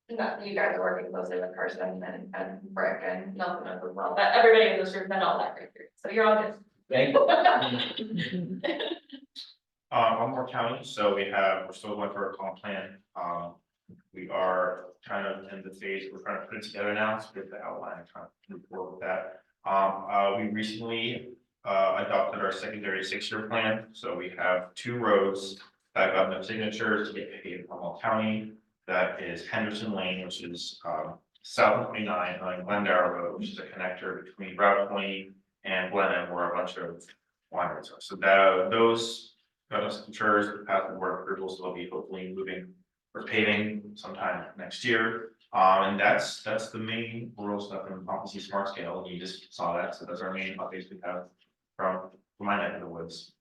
that you guys are working closely with Carson and Brick and Nelson as well, but everybody in this room met all that criteria, so you're all good.
Thank you.
One more county, so we're still going through our comp plan. We are kind of in the phase, we're trying to put it together now, so we have the outline, trying to move forward with that. We recently adopted our secondary 6-year plan, so we have 2 roads that got no signatures to get paid in Humboldt County. That is Henderson Lane, which is south of 29, on Glendale Road, which is a connector between Route 20 and Glenham, where a bunch of wineries are. So those got us signatures, the path of board approvals will be hopefully moving for paving sometime next year. And that's the main rural stuff in Policy Smart Scale. You just saw that, so those are our main updates we have from my neck of the woods.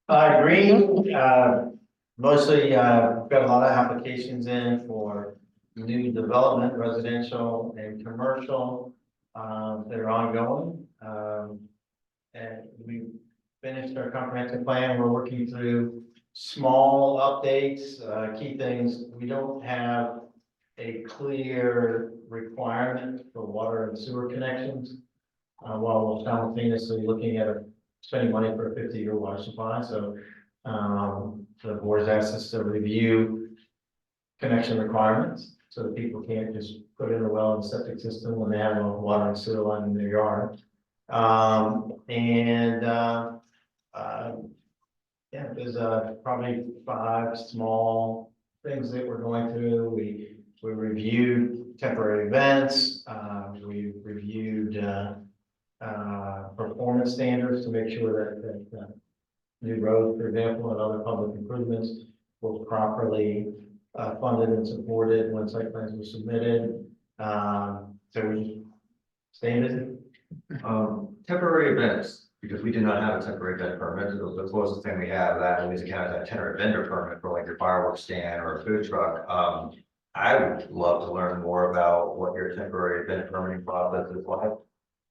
Greene, mostly, got a lot of applications in for new development, residential and commercial, that are ongoing. And we finished our comprehensive plan. We're working through small updates, key things. We don't have a clear requirement for water and sewer connections, while we're simultaneously looking at spending money for a 50-year water supply. So the board has asked us to review connection requirements. so that people can't just put in a well and septic system when they have a water and sewer line in their yard. Yeah, there's probably 5 small things that we're going through. We reviewed temporary events, we reviewed performance standards to make sure that new roads, for example, and other public improvements were properly funded and supported when site plans were submitted. So we staying busy.
Temporary events, because we do not have a temporary event permit, the closest thing we have that Louisa County has a temporary vendor permit for like your fireworks stand or a food truck. I would love to learn more about what your temporary event permitting process is like.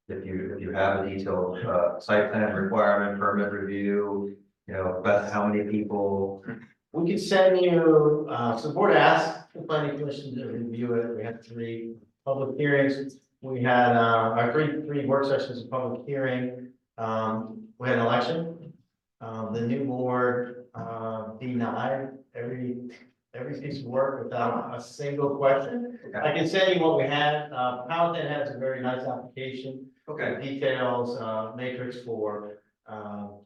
If you have a detailed site plan requirement, permit review, you know, about how many people.
We could send you, so the board asked the planning commission to review it. We had 3 public hearings. We had, our three work sessions of public hearing. We had an election. The new board, denied every piece of work without a single question. I can send you what we had. Powhatan has a very nice application.
Okay.
Details, matrix for,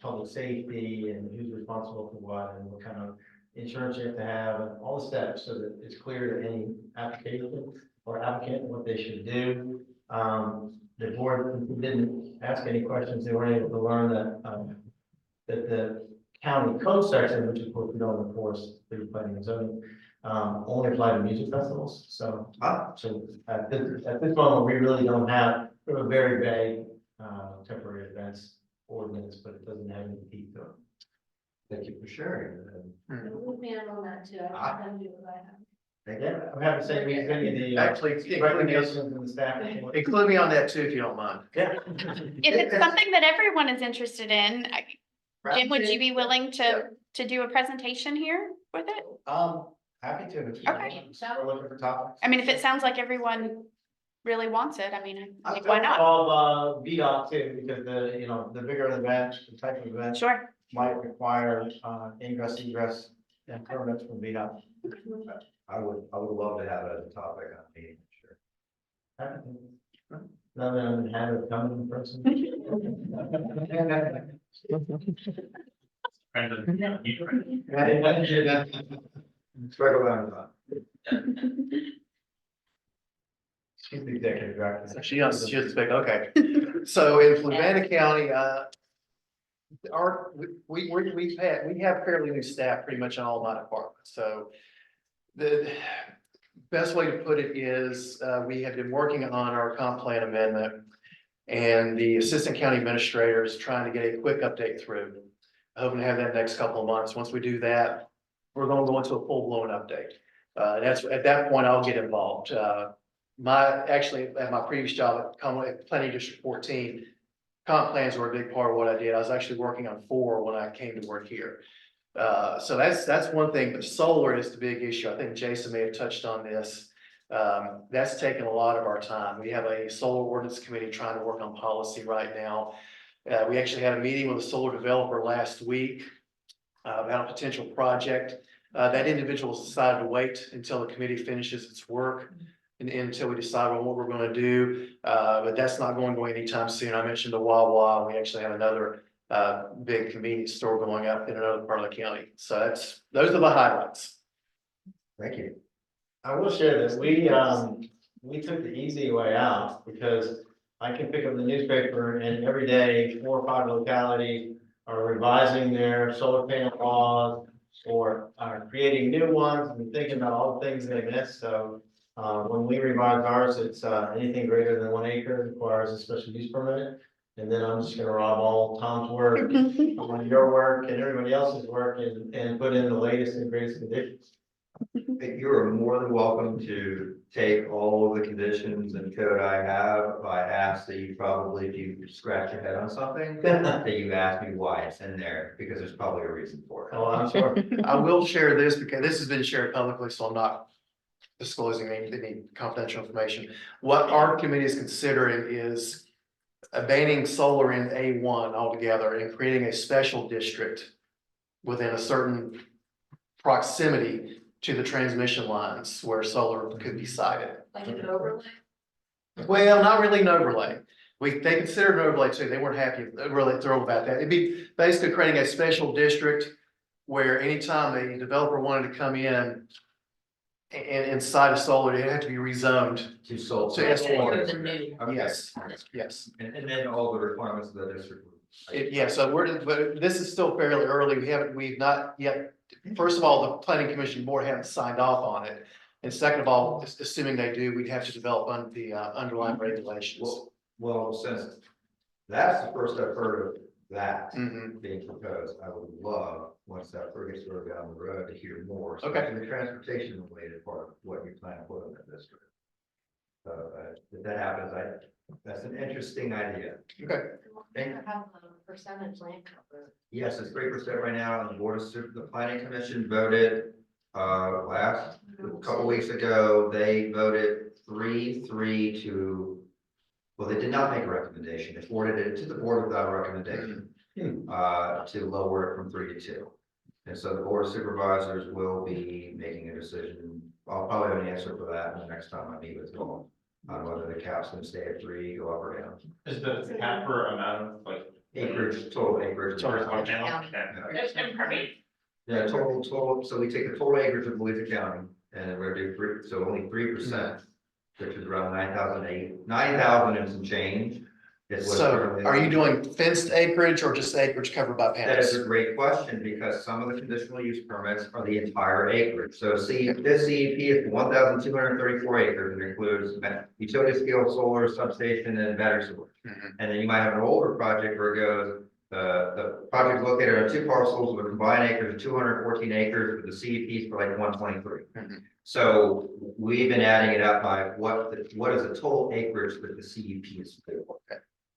public safety and who's responsible for what and what kind of insurance you have to have and all the steps so that it's clear to any application or applicant what they should do. The board didn't ask any questions. They weren't able to learn that the county code section, which of course we don't enforce through planning and zoning, only apply to music festivals. So, so at this moment, we really don't have, we have a very vague, temporary events ordinance, but it doesn't have any teeth to it.
Thank you for sharing.
Move me on that too. I can do what I have.
Yeah, I'm happy to say we send you the
Actually, include
recommendations and the staff. report.
include me on that too, if you don't mind.
Yeah.
If it's something that everyone is interested in, Jim, would you be willing to do a presentation here with it?
Happy to.
Okay.
We're looking for topics.
I mean, if it sounds like everyone really wants it, I mean, I think why not?
Of VDOT too, because the bigger the event, the type of event
Sure.
might require, ingress, egress, and permits from VDOT.
I would love to have it as a topic on the meeting, sure.
Now that I'm have it coming in person.
Brandon, you-
Struggle down.
She's the executive director.
So she expect, okay. So in Fluvanna County, we have fairly new staff pretty much in all my departments. So the best way to put it is, we have been working on our comp plan amendment. And the assistant county administrator is trying to get a quick update through. Hoping to have that next couple of months. Once we do that, we're going to go into a full-blown update. That's at that point, I'll get involved. Actually, at my previous job at Planning District 14, comp plans were a big part of what I did. I was actually working on 4 when I came to work here. So that's one thing, but solar is the big issue. I think Jason may have touched on this. That's taken a lot of our time. We have a solar ordinance committee trying to work on policy right now. We actually had a meeting with a solar developer last week about a potential project. That individual decided to wait until the committee finishes its work and until we decide on what we're going to do. But that's not going away anytime soon. I mentioned the Wawa. We actually have another big convenience store going up in another part of the county. So those are the highlights.
Thank you.
I will share this. We took the easy way out because I can pick up the newspaper and every day 4 or 5 localities are revising their solar panel laws or are creating new ones and thinking about all the things they missed. So when we revise ours, it's anything greater than 1 acre requires a special use permit. And then I'm just gonna rob all Tom's work, your work and everybody else's work and put in the latest and greatest conditions.
You are more than welcome to take all of the conditions and code I have. I ask that you probably, if you scratch your head on something, that you ask me why it's in there, because there's probably a reason for it.
Oh, I'm sure.
I will share this because this has been shared publicly, so I'm not disclosing any confidential information. What our committee is considering is abandoning solar in A1 altogether and creating a special district within a certain proximity to the transmission lines where solar could be sited.
Like an overlay?
Well, not really an overlay. They considered an overlay too. They weren't really thrilled about that. It'd be basically creating a special district where anytime a developer wanted to come in and inside a solar, it had to be rezoned.
To solar.
To S1.
The new.
Okay.
Yes.
And then all the requirements of the district.
Yeah, so but this is still fairly early. We've not yet, first of all, the planning commission board haven't signed off on it. And second of all, assuming they do, we'd have to develop on the underlying regulations.
Well, since that's the first I've heard of that
Mhm.
being proposed, I would love, once that gets further down the road, to hear more.
Okay.
especially the transportation related part of what you plan to put in that district. So, if that happens, that's an interesting idea.
Okay.
Have a percentage land cover.
Yes, it's 3% right now, and the board of the planning commission voted, a couple weeks ago, they voted 3-3 to. Well, they did not make a recommendation, they forwarded it to the board without a recommendation, to lower it from 3 to 2. And so the board of supervisors will be making a decision, I'll probably have an answer for that the next time I meet with you all. On whether the cap's gonna stay at 3, go up or down.
Is the cap per amount of like?
Acreage, total acreage.
Total.
And permit.
Yeah, total, so we take the total acreage of Louisa County, and we're gonna do 3, so only 3%, which is around 9,000 and some change. Is what's
So
currently-
are you doing fenced acreage or just acreage covered by
That is
panels?
a great question, because some of the conditional use permits are the entire acreage. So see, this CEP is 1,234 acres, and includes utility scale solar, substation, and battery storage.
Mhm.
And then you might have an older project where it goes, the project is located on 2 parcels with a combined acres of 214 acres, with the CEPs for like 123.
Mhm.
So we've been adding it up by what is the total acreage that the CEP is for.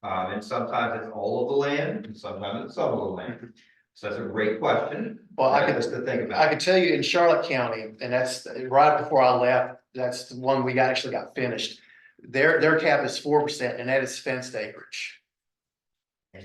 And sometimes it's all of the land, and sometimes it's some of the land. So that's a great question.
Well, I could,
Just to think
I
about.
could tell you in Charlotte County, and that's right before I left, that's the one we actually got finished. Their cap is 4%, and that is fenced acreage.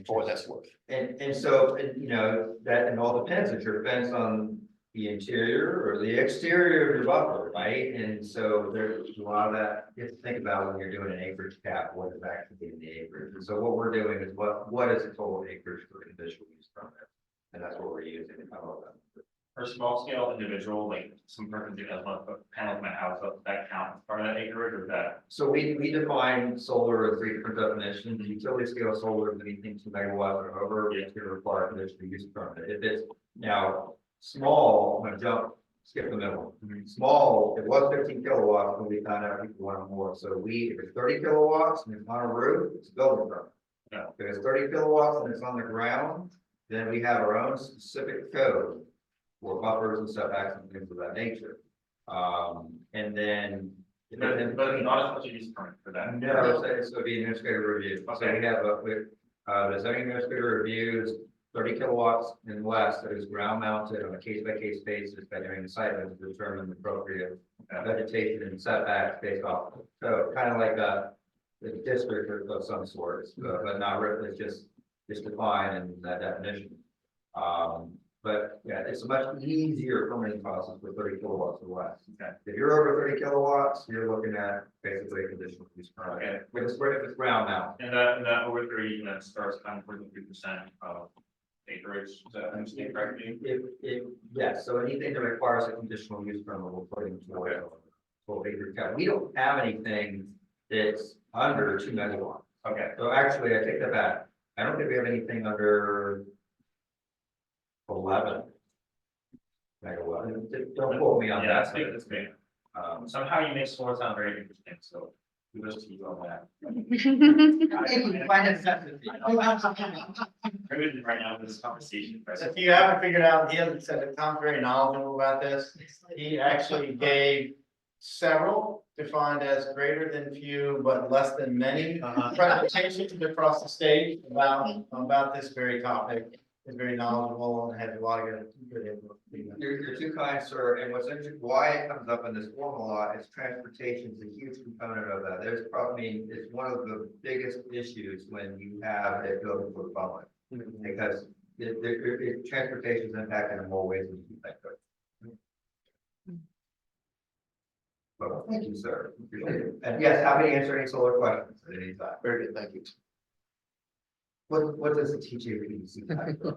For what that's worth.
And so, you know, that it all depends if you're fenced on the interior or the exterior of your buffer, right? And so there's a lot of that you have to think about when you're doing an acreage cap, what is actually in the acreage. And so what we're doing is what is the total acreage for conditional use permit? And that's what we're using to come up with.
For small scale individual, like some person who doesn't want to put panels in my house, does that count as part of that acreage or that?
So we define solar as 3 different definitions. Utility scale solar is anything 2 megawatts or over, it's going to require conditional use permit. If it's now small, I'm gonna skip the middle. Small, it was 15 kilowatts, but we found out people wanted more. So if it's 30 kilowatts and it's on a roof, it's a building permit.
Yeah.
If it's 30 kilowatts and it's on the ground, then we have our own specific code for buffers and setbacks and things of that nature. And then.
But it's not a special use permit for that.
No, so it would be administrative review. So we have the zoning administrator reviews 30 kilowatts and less that is ground mounted on a case by case basis by doing the site visit to determine the appropriate vegetation and setbacks based off. So kind of like the district of some sort, but not really, it's just defined in that definition. But yeah, it's a much easier permitting process for 30 kilowatts or less.
Okay.
If you're over 30 kilowatts, you're looking at basically a conditional use permit.
Okay.
If it's ground mount.
And that over 3, that starts kind of for the 3% of acreage, is that understand correctly?
Yes, so anything that requires a conditional use permit will put into full acre count. We don't have anything that's under 2 megawatts.
Okay.
So actually, I take that back. I don't think we have anything under 11 megawatts. Don't quote me on
Yeah,
that.
that's big. Somehow you make solar sound very interesting, so kudos to you on that.
Find a necessity.
Maybe right now in this conversation.
If you haven't figured out, he hasn't said that Tom's very knowledgeable about this. He actually gave several defined as greater than few, but less than many presentations across the state about this very topic. Is very knowledgeable and has a lot of good input.
You're too kind, sir. And what's interesting, why it comes up in this formula is transportation is a huge component of that. There's probably, it's one of the biggest issues when you have a building for the public. Because transportation is impacted in more ways than you think of. Well, thank you, sir. Appreciate it. And yes, happy to answer any solar questions at any time.
Very good, thank you.
What does the TJPDC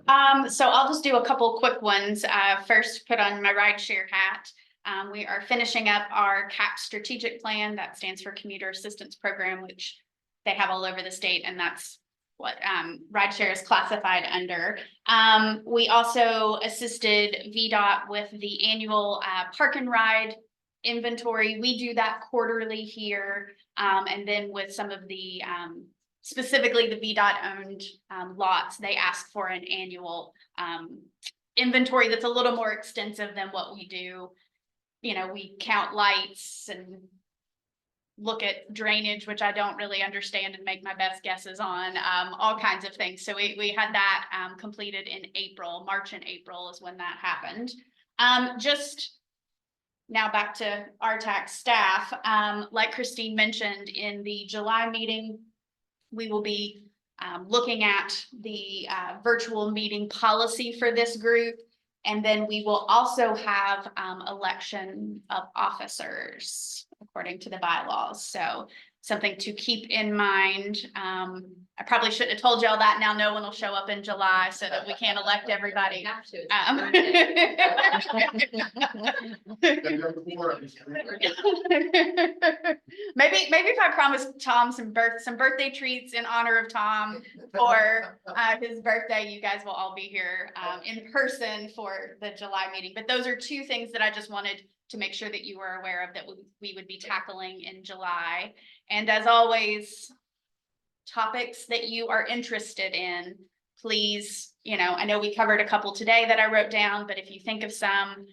have?
So I'll just do a couple quick ones. First, put on my RideShare hat. We are finishing up our CAP strategic plan, that stands for Commuter Assistance Program, which they have all over the state, and that's what RideShare is classified under. We also assisted VDOT with the annual park and ride inventory. We do that quarterly here. And then with some of the specifically the VDOT owned lots, they ask for an annual inventory that's a little more extensive than what we do. You know, we count lights and look at drainage, which I don't really understand and make my best guesses on, all kinds of things. So we had that completed in April. March and April is when that happened. Just now back to RTAC staff, like Christine mentioned, in the July meeting, we will be looking at the virtual meeting policy for this group. And then we will also have election of officers according to the bylaws. So something to keep in mind. I probably shouldn't have told y'all that. Now no one will show up in July so that we can't elect everybody.
Have to.
Maybe if I promise Tom some birthday treats in honor of Tom for his birthday, you guys will all be here in person for the July meeting. But those are two things that I just wanted to make sure that you were aware of that we would be tackling in July. And as always, topics that you are interested in, please, you know, I know we covered a couple today that I wrote down, but if you think of some,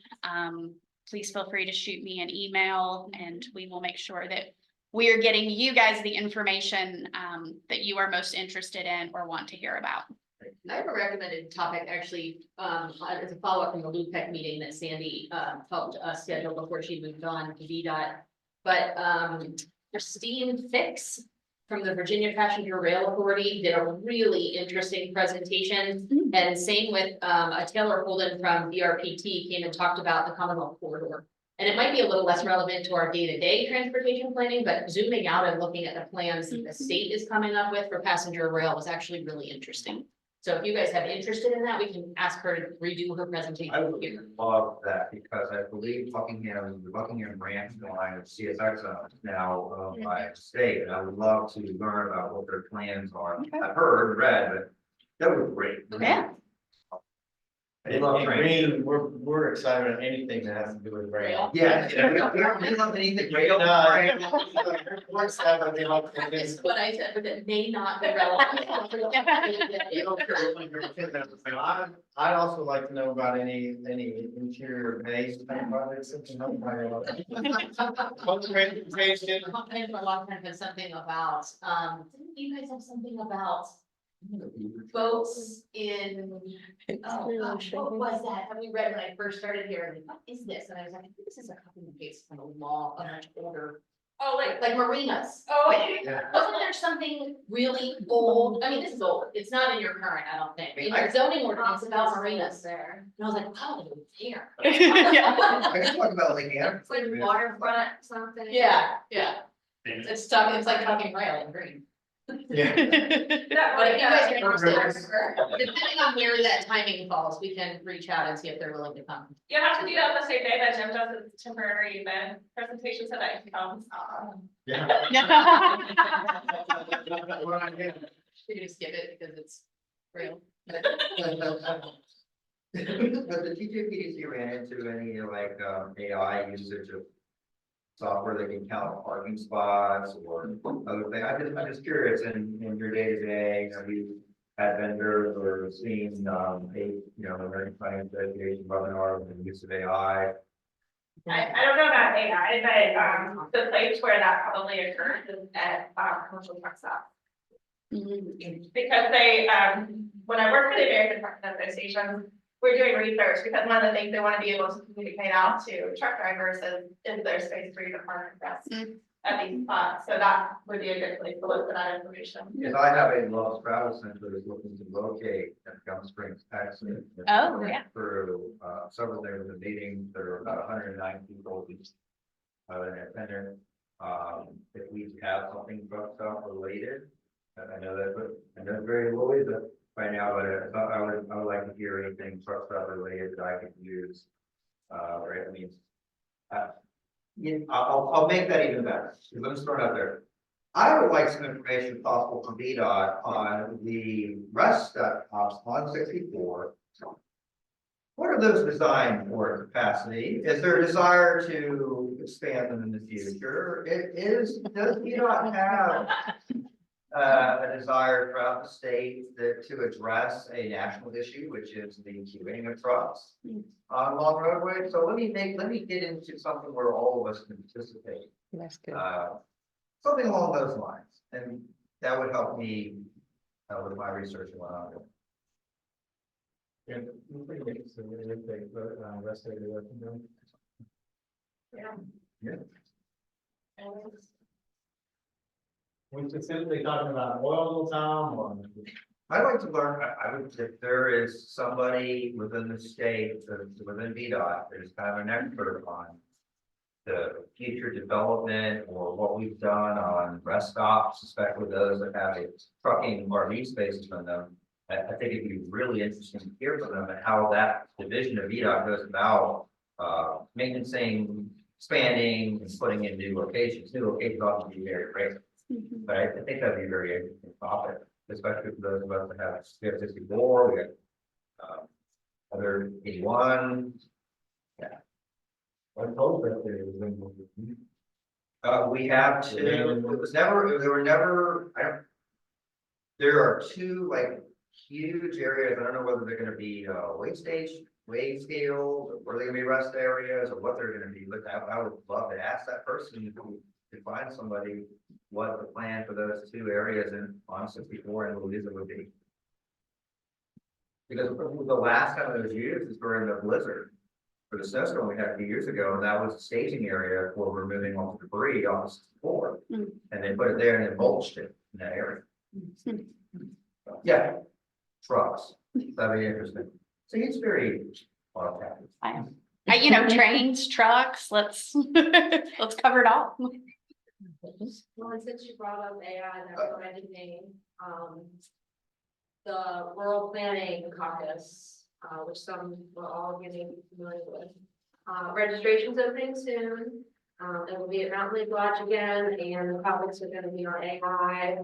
please feel free to shoot me an email and we will make sure that we are getting you guys the information that you are most interested in or want to hear about.
I have a recommended topic, actually, as a follow-up from the LUPEC meeting that Sandy helped us schedule before she moved on to VDOT. But Christine Fix from the Virginia Passenger Rail Authority did a really interesting presentation. And same with Taylor Holden from VRPT came and talked about the Commonwealth Corridor. And it might be a little less relevant to our day-to-day transportation planning, but zooming out and looking at the plans that the state is coming up with for passenger rail was actually really interesting. So if you guys have interested in that, we can ask her to redo her presentation.
I would love that because I believe the Buckingham Ranch line of CSX is now by the state, and I would love to learn about what their plans are.
Okay.
I've heard, read, but that would be great.
Yeah.
I love
And
trains.
Greene, we're excited about anything that has to do with rail.
Yeah, we love anything rail.
We're excited about the whole thing.
It's what I said, but it may not be relevant.
I'd also like to know about any interior base type projects. What's the presentation?
Company for a long time had something about, didn't you guys have something about boats in, oh gosh, what was that? Have we read when I first started here? And what is this? And I was like, I think this is a copy and paste from a law, a much older,
Oh,
like marinas.
oh,
Wasn't there something really old? I mean, this is old. It's not in your current, I don't think. In your zoning ordinance about marinas there. And I was like, oh, they're there.
I can talk about like
It's like waterfront something.
Yeah, yeah. It's tough. It's like talking rail in Greene.
Yeah.
But if you guys are interested, depending on where that timing falls, we can reach out and see if they're willing to come.
you have to do that the same day that Jim does his temporary event presentation so that he comes.
Yeah.
You can skip it because it's real.
But the TJPDC ran into any like AI usage of software that can count parking spots or other things. I'm just curious in your day-to-day, have you had vendors or seen American Finance Association webinar with the use of AI?
I don't know about AI, but the place where that probably occurs is at commercial truck stops. Because they, when I work for the American Truck Association, we're doing research because one of the things they want to be able to communicate out to truck drivers is their space for you to park and rest at these spots. So that would be a good place to look for that information.
Because I have a Love's Travel Center that's looking to locate at Gum Springs, Texas.
Oh, yeah.
For several days of the meeting, there were about 109 people. independent. If we have something truck stop related, and I know that, but I know it's very little, but right now, but I would like to hear anything truck stop related that I could use. Right, I mean, yeah, I'll make that even better. Let me start out there. I would like some information if possible from VDOT on the rest stops on 64. What are those designed for capacity? Is there a desire to expand them in the future? Does VDOT have a desire throughout the state to address a national issue, which is the queuing of trucks on long roadways? So let me get into something where all of us can participate.
That's good.
Something along those lines, and that would help me with my research and what I'm doing.
And we're pretty interested in anything, but rest of the working group.
Yeah.
We specifically talking about oil town or?
I'd like to learn, I would, if there is somebody within the state, within VDOT, that is kind of an expert on the future development or what we've done on rest stops, especially those that have a trucking RV spaces on them. I think it'd be really interesting to hear from them and how that division of VDOT goes about maintaining, expanding, and putting in new locations. New locations often be very great, but I think that'd be a very interesting topic, especially for those of us that have 64, we got other 81. Yeah.
I hope that they
We have two, there were never, there are two like huge areas. I don't know whether they're gonna be wave scales, or where they're gonna be rest areas, or what they're gonna be. But I would love to ask that person to find somebody what the plan for those two areas on 64 and Louisa would be. Because the last time it was used is during the blizzard. For the snowstorm we had a few years ago, and that was a staging area for removing all the debris off 64. And they put it there and then mulched it in that area. Yeah, trucks, that'd be interesting. See, it's very well captured.
Trains, trucks, let's cover it all.
Well, and since you brought up AI, that's what I did name, the Rural Planning Caucus, which some we're all getting familiar with. Registration's opening soon. It will be at Mountain Lake Lodge again, and the topics are gonna be on AI,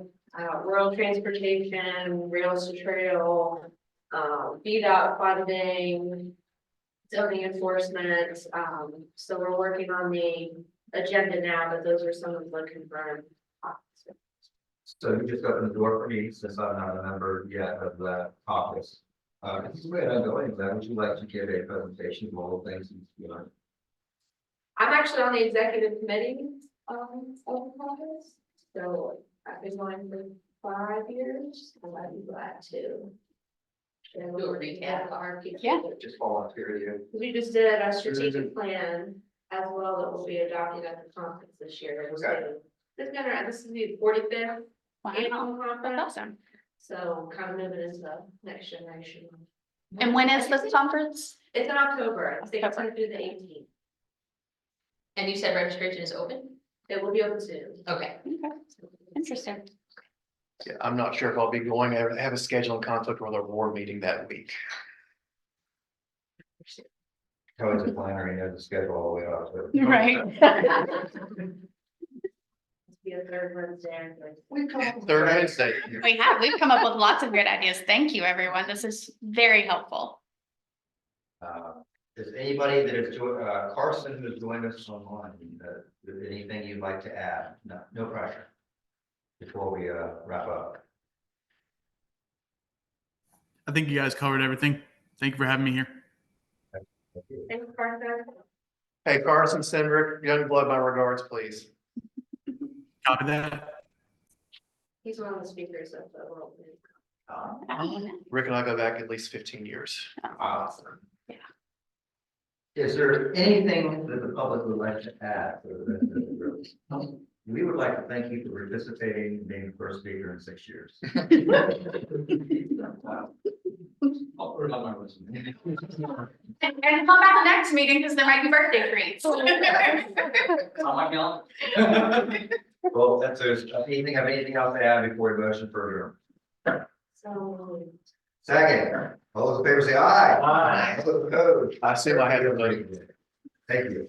rural transportation, rails to trail, VDOT funding, zoning enforcement. So we're working on the agenda now, but those are some of the confirmed topics.
So you just opened the door for me, since I'm not a member yet of that caucus. This is the way I'm going. Would you like to give a presentation of all the things you learned?
I'm actually on the executive committee of the caucus, so I've been going for 5 years, and I'd be glad to.
Do a recap.
Yeah.
Just volunteer you.
We just did a strategic plan as well that will be adopted at the conference this year.
Okay.
This is the 45th annual
Wow,
conference,
that's awesome.
so kind of moving into the next generation.
And when is this conference?
It's in October, I think it's gonna do the 18th.
And you said registration is open?
It will be open soon.
Okay.
Okay, interesting.
Yeah, I'm not sure if I'll be going. I have a scheduling conflict with our board meeting that week.
Always a planner, you know, the schedule all the way out.
Right.
It's be a third Wednesday.
Third Wednesday.
We've come up with lots of great ideas. Thank you, everyone. This is very helpful.
Is anybody that is Carson who's joined us online, anything you'd like to add? No pressure. Before we wrap up.
I think you guys covered everything. Thank you for having me here.
Thanks, Parker.
Hey, Carson, send Rick Youngblood my regards, please.
Copy that.
He's one of the speakers of the world.
Rick and I go back at least 15 years.
Awesome.
Yeah.
Is there anything that the public would like to add? We would like to thank you for participating and being the first speaker in 6 years.
I'll put it on my resume.
And come back next meeting because there might be birthday treats.
On my calendar.
Well, that's, there's anything else to add before we motion for
So.
second? All those in favor say aye.
Aye.
All those opposed?
I assume I have to vote.
Thank you.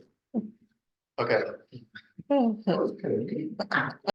Okay.
That was good.